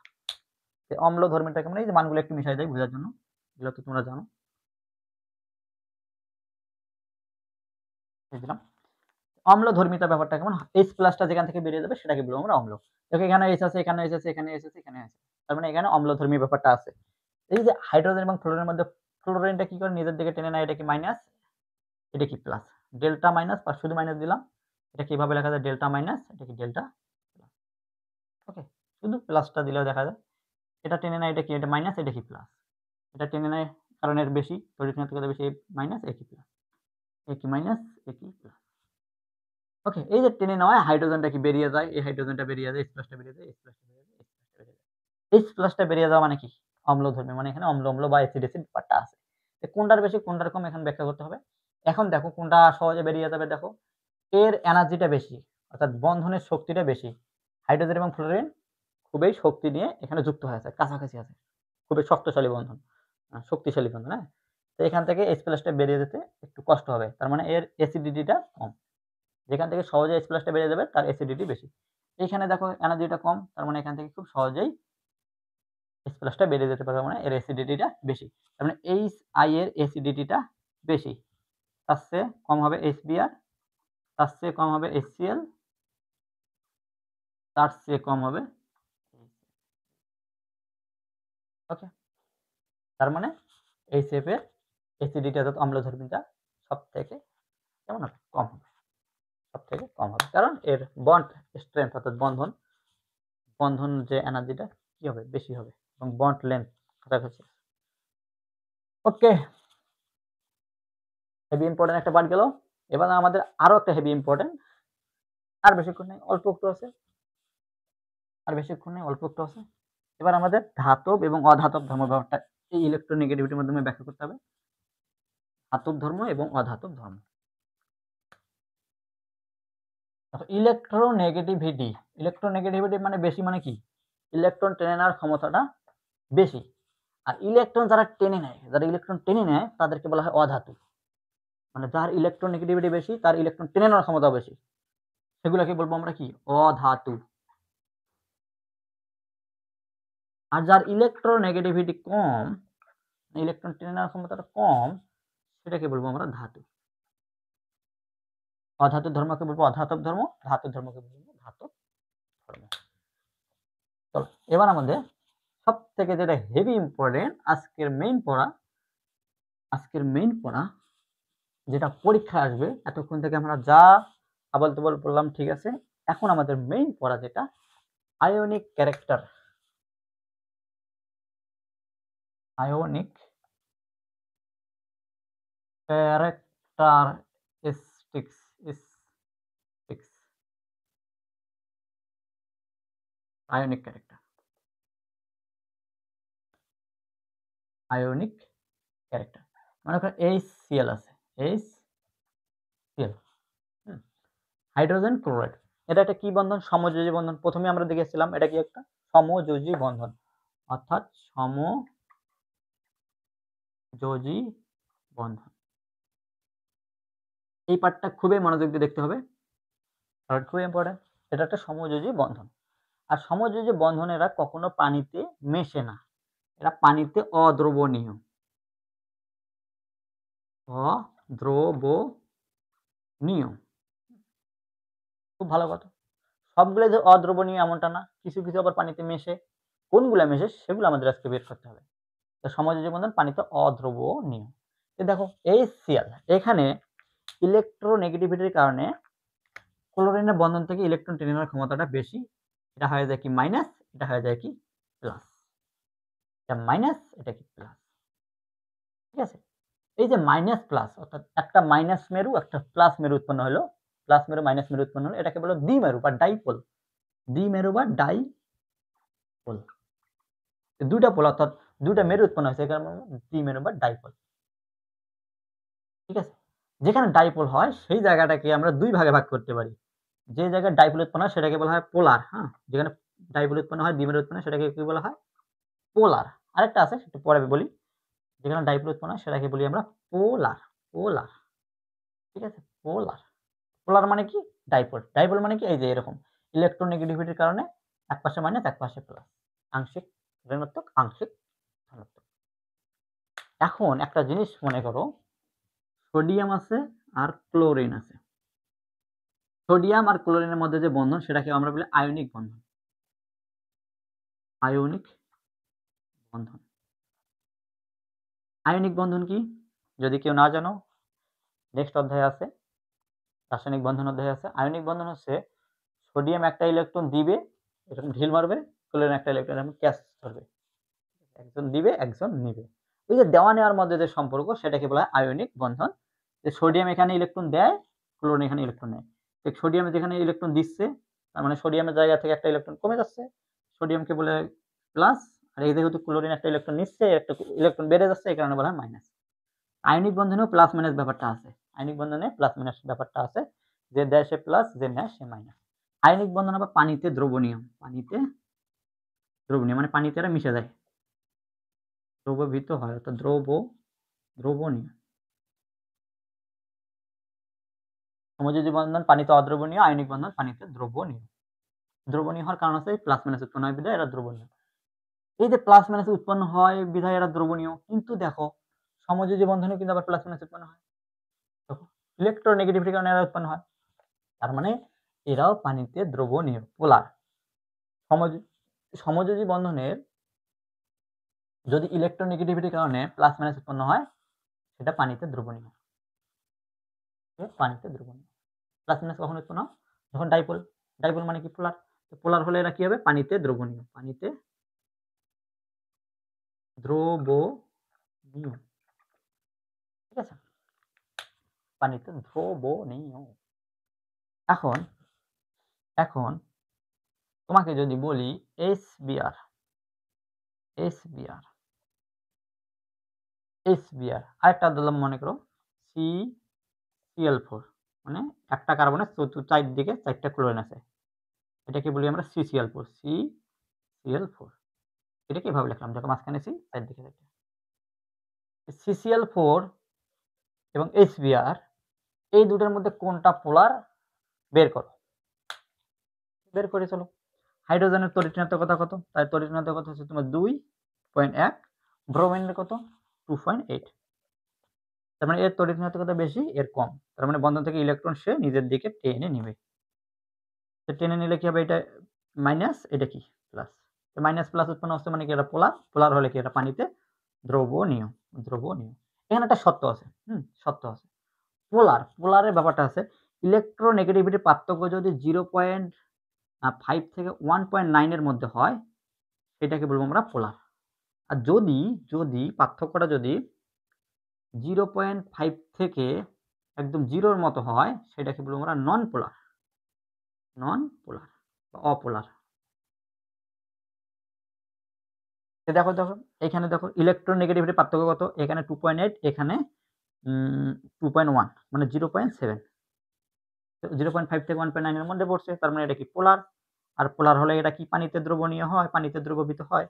অম্লধর্মিতা কেমন? এই যে মানগুলো একটু মিশাই দেয় বোঝার জন্য, এগুলো তো তোমরা জানো। বুঝলাম অম্লধর্মিতা ব্যাপারটা কেমন? H+টা যেখান থেকে বেরিয়ে যাবে সেটাকে বলবো আমরা অম্ল। দেখো এখানে H আছে, এখানে H আছে, এখানে H আছে, এখানে আছে, তার মানে এখানে অম্লধর্মী ব্যাপারটা আছে। এই যে হাইড্রোজেন এবং ফ্লোরিনের মধ্যে ফ্লোরিনটা কি করে? নিজের দিকে টেনে নেয়, এটা কি মাইনাস, এটা কি প্লাস, ডেল্টা মাইনাস বা শুধু মাইনাস দিলাম, এটা কিভাবে লেখা যায় ডেল্টা মাইনাস, এটা কি ডেল্টা, ওকে শুধু প্লাসটা দিলেও দেখা যায়। এটা টেনে নেয়, এটা কি, এটা মাইনাস, এটা কি প্লাস, এটা টেনে নেয় কারণ এর বেশি, তড়িৎ ঋণাত্মকতা বেশি, মাইনাস একই প্লাস, একই মাইনাস একই প্লাস। ওকে, এই যে টেনে নেওয়ায় হাইড্রোজেনটা কি বেরিয়ে যায়, এই হাইড্রোজেনটা বেরিয়ে যায়, H প্লাসটা বেরিয়ে যায়, H প্লাসটা বেরিয়ে যায়, H প্লাসটা বেরিয়ে যায়। H প্লাসটা বেরিয়ে যাওয়া মানে কি, অম্লধর্মী, মানে এখানে অম্ল অম্ল বা অ্যাসিড অ্যাসিড ব্যাপারটা আছে। কোনটার বেশি কোনটার কম এখন ব্যাখ্যা করতে হবে। এখন দেখো কোনটা সহজে বেরিয়ে যাবে, দেখো এর এনার্জিটা বেশি, অর্থাৎ বন্ধনের শক্তিটা বেশি। হাইড্রোজেন এবং ফ্লোরিন খুবই শক্তি নিয়ে এখানে যুক্ত হয়ে আছে, কাছাকাছি আছে, খুবই শক্তিশালী বন্ধন, শক্তিশালী বন্ধন। হ্যাঁ, তো এখান থেকে H প্লাসটা বেরিয়ে যেতে একটু কষ্ট হবে, তার মানে এর অ্যাসিডিটিটা কম। যেখান থেকে সহজে H প্লাসটা বেরিয়ে যাবে তার অ্যাসিডিটি বেশি। এইখানে দেখো এনার্জিটা কম, তার মানে এখান থেকে খুব সহজেই H প্লাসটা বেরিয়ে যেতে পারবে, মানে এর অ্যাসিডিটিটা বেশি। তার মানে HI এর অ্যাসিডিটিটা বেশি, তার চেয়ে কম হবে HBr, তার চেয়ে কম হবে HCl, তার চেয়ে কম হবে, ওকে। তার মানে HF এর অ্যাসিডিটি অর্থাৎ অম্লধর্মিতা সবথেকে কেমন হবে, কম হবে, সবথেকে কম হবে, কারণ এর বন্ড স্ট্রেংথ অর্থাৎ বন্ধন যে এনার্জিটা কি হবে, বেশি হবে, এবং বন্ড লেন্থ কাছাকাছি। ওকে, হেভি ইম্পর্টেন্ট একটা পার্ট গেল। এবার আমাদের আরো একটা হেভি ইম্পর্টেন্ট, আর বেশিক্ষণ নেই, অল্প একটু আছে, আর বেশিক্ষণ নেই, অল্প একটু আছে। এবার আমাদের ধাতব এবং অধাতব ধর্ম ব্যাপারটা এই ইলেকট্রোনেগেটিভিটির মাধ্যমে ব্যাখ্যা করতে হবে। ধাতব ধর্ম এবং অধাতব ধর্ম। ইলেকট্রোনেগেটিভিটি মানে বেশি, মানে কি, ইলেকট্রন টেনে নেওয়ার ক্ষমতাটা বেশি। আর ইলেকট্রন যারা টেনে নেয়, যারা ইলেকট্রন টেনে নেয় তাদেরকে বলা হয় অধাতু, মানে যার ইলেকট্রোনেগেটিভিটি বেশি তার ইলেকট্রন টেনে নেওয়ার ক্ষমতা বেশি, সেগুলোকে বলবো আমরা কি, অধাতু। আর যার ইলেকট্রোনেগেটিভিটি কম, ইলেকট্রন টেনে নেওয়ার ক্ষমতাটা কম, সেটাকে বলবো আমরা ধাতু। অধাতু ধর্মকে বলবো অধাতব ধর্ম, ধাতু ধর্মকে বলবো ধাতব ধর্ম। চলো এবার আমাদের সব থেকে যেটা হেভি ইম্পর্টেন্ট, আজকের মেইন পড়া যেটা পরীক্ষা আসবে, এতক্ষণ থেকে আমরা যা আবল তাবল বললাম ঠিক আছে, এখন আমাদের মেইন পড়া যেটা ionic character, ionic characteristics, ionic character, ionic character মনে করো HCl আছে, HCl, হাইড্রোজেন ক্লোরাইড, এটা একটা কি বন্ধন, সমযোজী বন্ধন। প্রথমে আমরা দেখেছিলাম এটা কি একটা সমযোজী বন্ধন, অর্থাৎ সমযোজী বন্ধন। এই পার্টটা খুবই মনোযোগ দিয়ে দেখতে হবে, কারণ খুবই ইম্পর্টেন্ট। এটা একটা সমযোজী বন্ধন, আর সমযোজী বন্ধনেরা কখনো পানিতে মেশে না, এরা পানিতে অদ্রবণীয়, অদ্রবণীয়, খুব ভালো কথা। সবগুলো যে অদ্রবণীয় এমনটা না, কিছু কিছু আবার পানিতে মেশে, কোনগুলা মেশে সেগুলো আমাদের আজকে বের করতে হবে। তো সমযোজী বন্ধন পানিতে অদ্রবণীয়। দেখো HCl, এখানে ইলেকট্রোনেগেটিভিটির কারণে ক্লোরিনের বন্ধন থেকে ইলেকট্রন টেনে নেওয়ার ক্ষমতাটা বেশি, এটা হয়ে যায় কি মাইনাস, এটা হয়ে যায় কি প্লাস, এটা মাইনাস, এটা কি প্লাস, ঠিক আছে। এই যে মাইনাস প্লাস, অর্থাৎ একটা মাইনাস মেরু একটা প্লাস মেরু উৎপন্ন হলো, প্লাস মেরু মাইনাস মেরু উৎপন্ন হলো, এটাকে বলো দ্বিমেরু বা ডাইপোল, দ্বিমেরু বা ডাইপোল। দুইটা পোল অর্থাৎ দুইটা মেরু উৎপন্ন হয়েছে, এখানে দ্বিমেরু বা ডাইপোল, ঠিক আছে। যেখানে ডাইপোল হয় সেই জায়গাটাকে আমরা দুই ভাগে ভাগ করতে পারি। যে জায়গায় ডাইপোল উৎপন্ন হয় সেটাকে বলা হয় পোলার, হ্যাঁ, যেখানে ডাইপোল উৎপন্ন হয় দ্বিমেরু উৎপন্ন হয় সেটাকে কি বলা হয়, পোলার। আরেকটা আছে একটু পরে বলি, যেখানে ডাইপোল উৎপন্ন হয় সেটাকে বলি আমরা পোলার, পোলার, ঠিক আছে, পোলার। পোলার মানে কি, ডাইপোল, ডাইপোল মানে কি, এই যে এরকম ইলেকট্রোনেগেটিভিটির কারণে এক পাশে মাইনাস এক পাশে প্লাস, আংশিক ঋণাত্মক আংশিক ধনাত্মক। এখন একটা জিনিস মনে করো, সোডিয়াম আছে আর ক্লোরিন আছে, সোডিয়াম আর ক্লোরিনের মধ্যে যে বন্ধন সেটাকে আমরা বলি আয়নিক বন্ধন, আয়নিক বন্ধন। আয়নিক বন্ধন কি, যদি কেউ না জানো নেক্সট অধ্যায়ে আছে, রাসায়নিক বন্ধন অধ্যায় আছে। আয়নিক বন্ধন হচ্ছে সোডিয়াম একটা ইলেকট্রন দিবে, এরকম ঢিল মারবে, ক্লোরিন একটা ইলেকট্রন এরকম ক্যাচ ধরবে, একজন দিবে একজন নিবে। ওই যে দেওয়া নেওয়ার মধ্যে যে সম্পর্ক সেটাকে বলা হয় আয়নিক বন্ধন। যে সোডিয়াম এখানে ইলেকট্রন দেয়, ক্লোরিন এখানে ইলেকট্রন নেয়। সোডিয়াম যেখানে ইলেকট্রন দিচ্ছে, তার মানে সোডিয়ামের জায়গা থেকে একটা ইলেকট্রন কমে যাচ্ছে, সোডিয়ামকে বলে প্লাস, আর এই যেহেতু ক্লোরিন একটা ইলেকট্রন নিচ্ছে, একটা ইলেকট্রন বেড়ে যাচ্ছে, এই কারণে বলা হয় মাইনাস। আয়নিক বন্ধনেও প্লাস মাইনাস ব্যাপারটা আছে, আয়নিক বন্ধনে প্লাস মাইনাস ব্যাপারটা আছে, যে দেয় সে প্লাস, যে নেয় সে মাইনাস। আয়নিক বন্ধন আবার পানিতে দ্রবণীয়, পানিতে দ্রবণীয় মানে পানিতে এরা মিশে যায়, দ্রবীভূত হয়, অর্থাৎ দ্রবণীয়। সমযোজী বন্ধন পানিতে অদ্রবণীয়, আয়নিক বন্ধন পানিতে দ্রবণীয়। দ্রবণীয় হওয়ার কারণ আছে প্লাস মাইনাস উৎপন্ন হয় বিধায় এরা দ্রবণীয়। এই যে প্লাস মাইনাস উৎপন্ন হয় বিধায় এরা দ্রবণীয়, কিন্তু দেখো সমযোজী বন্ধনে কিন্তু আবার প্লাস মাইনাস উৎপন্ন হয়, দেখো ইলেকট্রোনেগেটিভিটির কারণে এরা উৎপন্ন হয়, তার মানে এরাও পানিতে দ্রবণীয়, পোলার। সমযোজী বন্ধনের যদি ইলেকট্রোনেগেটিভিটির কারণে প্লাস মাইনাস উৎপন্ন হয়, সেটা পানিতে দ্রবণীয়, পানিতে দ্রবণীয়। প্লাস মাইনাস কখন উৎপন্ন হয়? যখন ডাইপোল, ডাইপোল মানে কি পোলার, পোলার হলে এরা কি হবে? পানিতে দ্রবণীয়, পানিতে দ্রবণীয়, ঠিক আছে, পানিতে দ্রবণীয়। এখন এখন তোমাকে যদি বলি HBr, আরেকটা দিলাম মনে করো CCl4, মানে একটা কার্বনের চারদিকে চারটা ক্লোরিন আছে, এটাকে বলি আমরা CCl4, এটাকে এভাবে লিখলাম, দেখো মাঝখানে C, চারদিকে চারটা। CCl4 এবং HBr এই দুটোর মধ্যে কোনটা পোলার বের করো, বের করে চলো। হাইড্রোজেনের তড়িৎ ঋণাত্মকতা কত? তাই তড়িৎ ঋণাত্মকতা হচ্ছে তোমার 2.1, ব্রোমিনের কত? 2.8। তার মানে এর তড়িৎ ঋণাত্মকতা বেশি, এর কম, তার মানে বন্ধন থেকে ইলেকট্রন সে নিজের দিকে টেনে নেবে। টেনে নিলে কি হবে? এটা মাইনাস, এটা কি প্লাস, মাইনাস প্লাস উৎপন্ন হচ্ছে, মানে কি এটা পোলার, পোলার হলে কি এটা পানিতে দ্রবণীয়, দ্রবণীয়। এখানে একটা শর্ত আছে, শর্ত আছে, পোলারের ব্যাপারটা আছে, ইলেকট্রোনেগেটিভিটির পার্থক্য যদি 0.5 থেকে 1.9 এর মধ্যে হয়, সেটাকে বলবো আমরা পোলার। আর যদি পার্থক্যটা যদি 0.5 থেকে একদম 0-র মতো হয়, সেটাকে বলবো আমরা নন পোলার, অপোলার। দেখো এখানে দেখো ইলেকট্রোনেগেটিভিটির পার্থক্য কত? এখানে 2.8, এখানে 2.1, মানে 0.7, 0.5 থেকে 1.9 এর মধ্যে পড়ছে, তার মানে এটা কি পোলার। আর পোলার হলে এটা কি পানিতে দ্রবণীয় হয়, পানিতে দ্রবীভূত হয়।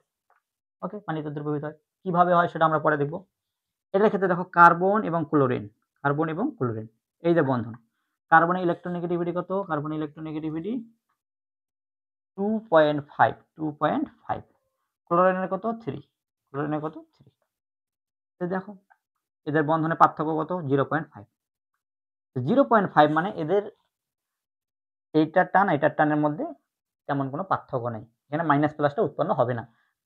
ওকে, পানিতে দ্রবীভূত হয়, কিভাবে হয় সেটা আমরা পরে দেখব। এটার ক্ষেত্রে দেখো কার্বন এবং ক্লোরিন, এই যে বন্ধন, কার্বনের ইলেকট্রোনেগেটিভিটি কত? কার্বনের ইলেকট্রোনেগেটিভিটি 2.5, ক্লোরিনের কত? 3, ক্লোরিনের কত? 3। দেখো এদের বন্ধনের পার্থক্য কত? 0.5। 0.5 মানে এদের এইটার টান এটার টানের মধ্যে তেমন কোনো পার্থক্য নেই, এখানে মাইনাস প্লাসটা উৎপন্ন হবে না,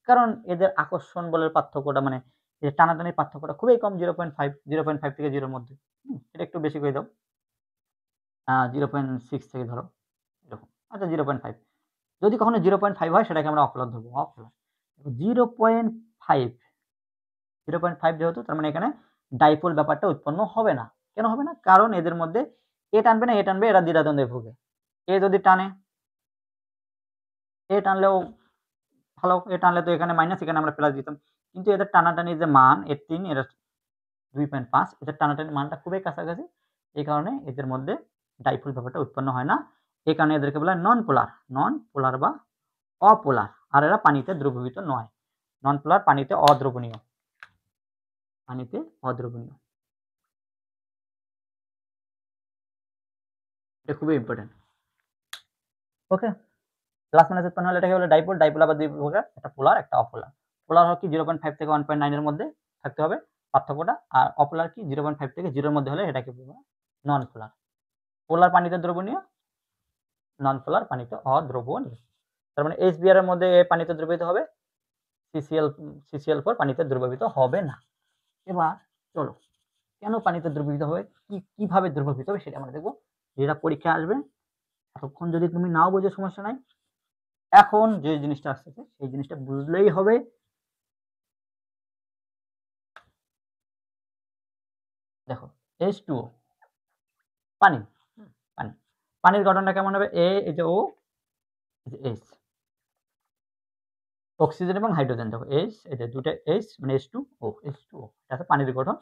কারণ এদের আকর্ষণ বলের পার্থক্যটা, মানে এই টানাটানির পার্থক্যটা খুবই কম, 0.5 থেকে 0-র মধ্যে। এটা একটু বেশি করে দাও, 0.6 থেকে ধরো এরকম, আচ্ছা 0.5। যদি কখনো 0.5 হয়, সেটাকে আমরা অপোলার ধরবো, অপোলার। 0.5 যেহেতু, তার মানে এখানে ডাইপোল ব্যাপারটা উৎপন্ন হবে না। কেন হবে না? কারণ এদের মধ্যে এ টানবে না, এ টানবে, এরা দ্বিধাদ্বন্দ্বে ভুগে। এ যদি টানে, এ টানলেও ভালো, এ টানলে তো এখানে মাইনাস, এখানে আমরা প্লাস দিতাম, কিন্তু এদের টানাটানির যে মান, এর 3, এর 2.5, এদের টানাটানির মানটা খুবই কাছাকাছি, এই কারণে এদের মধ্যে ডাইপোল ব্যাপারটা উৎপন্ন হয় না। এই কারণে এদেরকে বলা হয় নন পোলার বা অপোলার। আর এরা পানিতে দ্রবীভূত নয়, নন পোলার, পানিতে অদ্রবণীয়, এটা খুবই ইম্পর্টেন্ট। ওকে, প্লাস মাইনাস উৎপন্ন হলে এটাকে বলে ডাইপোল, আবার দুই প্রকার, একটা পোলার একটা অপোলার। পোলার হয় কি 0.5 থেকে 1.9 এর মধ্যে থাকতে হবে পার্থক্যটা, আর অপোলার কি 0.5 থেকে 0-র মধ্যে হলে এটাকে বলবো নন পোলার। পোলার পানিতে দ্রবণীয়, নন পোলার পানিতে অদ্রবণীয়। তার মানে HBr এর মধ্যে পানিতে দ্রবীভূত হবে, CCl4 পানিতে দ্রবীভূত হবে না। এবার চলো কেন পানিতে দ্রবীভূত হবে, কিভাবে দ্রবীভূত হবে সেটা আমরা দেখব। যেটা পরীক্ষা আসবে, এতক্ষণ যদি তুমি নাও বোঝো সমস্যা নাই, এখন যে জিনিসটা আসতেছে সেই জিনিসটা বুঝলেই হবে। দেখো H2O পানি, পানি, পানির গঠনটা কেমন হবে? এই যে O, এই যে H, অক্সিজেন এবং হাইড্রোজেন। দেখো H, এই যে দুটো H মানে H2O, H2O এটা হচ্ছে পানির গঠন।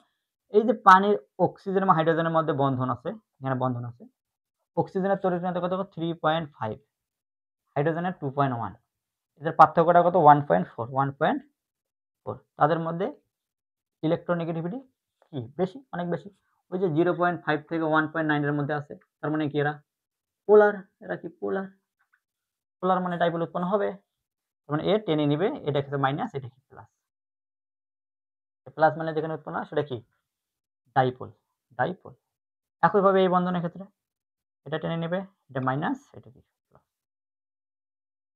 এই যে পানির অক্সিজেন এবং হাইড্রোজেনের মধ্যে বন্ধন আছে, এখানে বন্ধন আছে। অক্সিজেনের তড়িৎ ঘনত্ব কত? 3.5, হাইড্রোজেনের 2.1, এদের পার্থক্যটা কত? 1.4। তাদের মধ্যে ইলেকট্রোনেগেটিভিটি কি বেশি, অনেক বেশি। ওই যে 0.5 থেকে 1.9 এর মধ্যে আছে, তার মানে কি এরা পোলার, এরা কি পোলার, পোলার মানে ডাইপোল উৎপন্ন হবে। তার মানে এ টেনে নিবে, এটা কি মাইনাস, এটা কি প্লাস। প্লাস মানে যেখানে উৎপন্ন হয় সেটা কি ডাইপোল, ডাইপোল। একইভাবে এই বন্ধনের ক্ষেত্রে এটা টেনে নেবে, এটা মাইনাস, এটা কি প্লাস,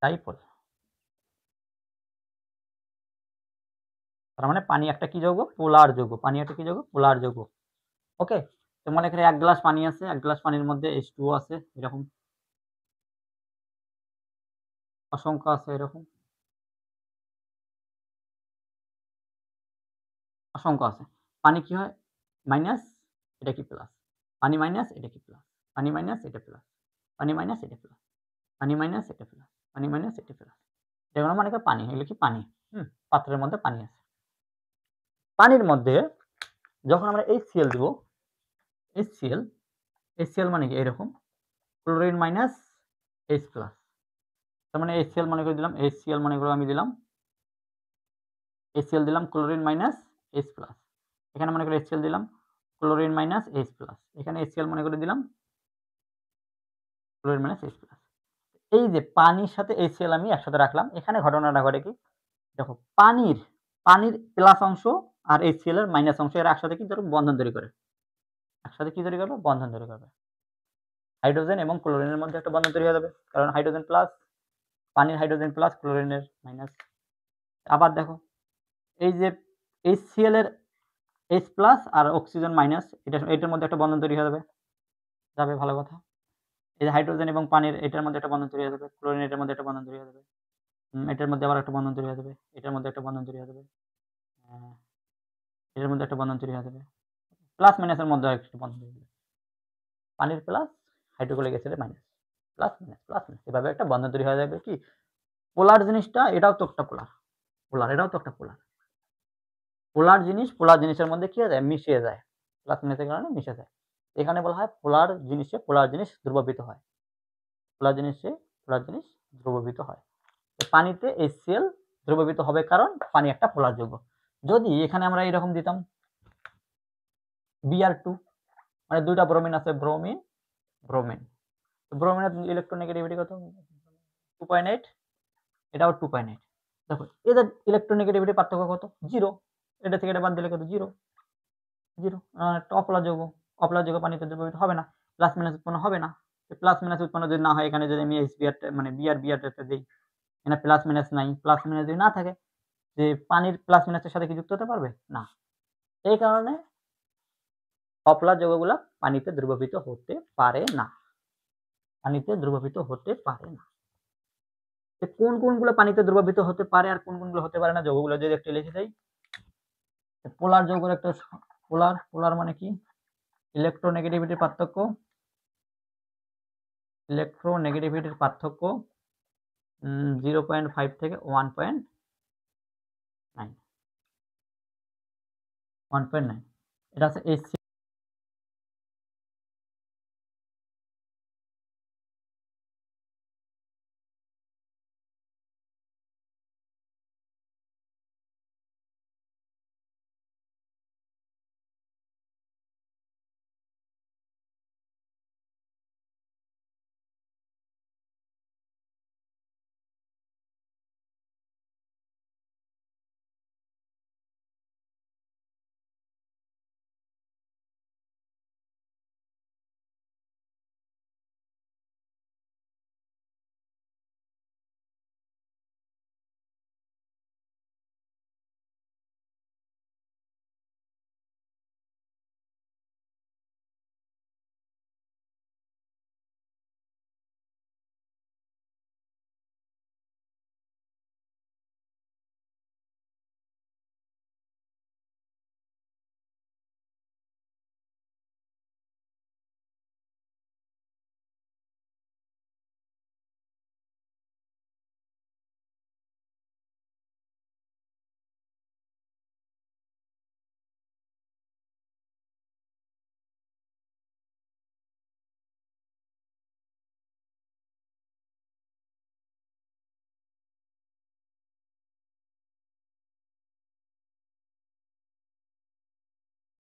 ডাইপোল। তার মানে পানি একটা কি যৌগ? পোলার যৌগ। পানি একটা কি যৌগ? পোলার যৌগ। ওকে, তোমার এখানে 1 গ্লাস পানি আছে, 1 গ্লাস পানির মধ্যে H2O আছে, এরকম অসংখ্য আছে, এরকম অসংখ্য আছে। পানি কি হয়? মাইনাস, এটা কি প্লাস, পানি মাইনাস, এটা কি প্লাস, পানি মাইনাস, এটা প্লাস, পানি মাইনাস, এটা প্লাস, পানি মাইনাস, এটা প্লাস, পানি মাইনাস, এটা প্লাস। এগুলো মানে কি পানি, এগুলো কি পানি। পাত্রের মধ্যে পানি আছে। পানির মধ্যে যখন আমরা HCl দিব, HCl মানে কি এরকম ক্লোরিন মাইনাস H প্লাস। তার মানে HCl মনে করে দিলাম, HCl মনে করে আমি দিলাম, HCl দিলাম ক্লোরিন মাইনাস H প্লাস। এখানে মনে করে HCl দিলাম ক্লোরিন মাইনাস H প্লাস। এখানে HCl মনে করে দিলাম ক্লোরিন মাইনাস H প্লাস। এই যে পানির সাথে HCl আমি একসাথে রাখলাম, এখানে ঘটনাটা ঘটে কি? দেখো পানির প্লাস অংশ আর HCl এর মাইনাস অংশ এরা একসাথে কি ধরো বন্ধন তৈরি করে, একসাথে কি তৈরি করবে? বন্ধন তৈরি করবে। হাইড্রোজেন এবং ক্লোরিনের মধ্যে একটা বন্ধন তৈরি হয়ে যাবে, কারণ হাইড্রোজেন প্লাস, পানির হাইড্রোজেন প্লাস, ক্লোরিনের মাইনাস। আবার দেখো এই যে HCl এর H প্লাস আর অক্সিজেন মাইনাস, এটার মধ্যে একটা বন্ধন তৈরি হয়ে যাবে, ভালো কথা। এই যে হাইড্রোজেন এবং পানির এটার মধ্যে একটা বন্ধন তৈরি হয়ে যাবে, ক্লোরিন এটার মধ্যে একটা বন্ধন তৈরি হয়ে যাবে, এটার মধ্যে আবার একটা বন্ধন তৈরি হয়ে যাবে, এটার মধ্যে একটা বন্ধন তৈরি হয়ে যাবে, এটার মধ্যে একটা বন্ধন তৈরি হয়ে যাবে, প্লাস মাইনাসের মধ্যে একটা বন্ধন তৈরি হবে। পানির প্লাস, হাইড্রোক্লোরিক অ্যাসিডের minus, plus minus plus minus, এভাবে একটা বন্ধন তৈরি হয়ে যাবে। কি পোলার জিনিসটা? এটাও তো একটা পোলার, পোলার এটাও তো একটা পোলার। পোলার জিনিস, পোলার জিনিসের মধ্যে কি হয়ে যায়? মিশিয়ে যায়, প্লাস মাইনাসের কারণে মিশে যায়। এখানে বলা হয় পোলার জিনিসে পোলার জিনিস দ্রবীভূত হয়, পোলার জিনিসে পোলার জিনিস দ্রবীভূত হয়। পানিতে HCl দ্রবীভূত হবে কারণ পানি একটা পোলার যৌগ। যদি এখানে আমরা এরকম দিতাম Br2, মানে দুইটা ব্রোমিন আছে, ব্রোমিন ব্রোমিন, ব্রোমিনের ইলেকট্রোনেগেটিভিটি কত? 2.8, এটাও 2.8। দেখো এদের ইলেকট্রোনেগেটিভিটি পার্থক্য কত? 0। এটা থেকে এটা বাদ দিলে কত? 0, 0। একটা অপলা যৌগ, অপলা যৌগ পানিতে দ্রবীভূত হবে না, প্লাস মাইনাস উৎপন্ন হবে না। প্লাস মাইনাস উৎপন্ন যদি না হয়, এখানে যদি আমি HBr মানে Br দিই, এখানে প্লাস মাইনাস নাই, প্লাস মাইনাস যদি না থাকে, যে পানির প্লাস মাইনাসের সাথে কি যুক্ত হতে পারবে? না। এই কারণে অপলা যৌগগুলো পানিতে দ্রবীভূত হতে পারে না, পানিতে দ্রবীভূত হতে পারে না। কোন কোনগুলো পানিতে দ্রবীভূত হতে পারে আর কোন কোনগুলো হতে পারে না, যৌগগুলো যদি একটু লিখে দেই। পোলার যৌগের একটা পোলার, পোলার মানে কি? ইলেকট্রোনেগেটিভিটির পার্থক্য, ইলেকট্রোনেগেটিভিটির পার্থক্য 0.5 থেকে 1.9, এটা আছে HCl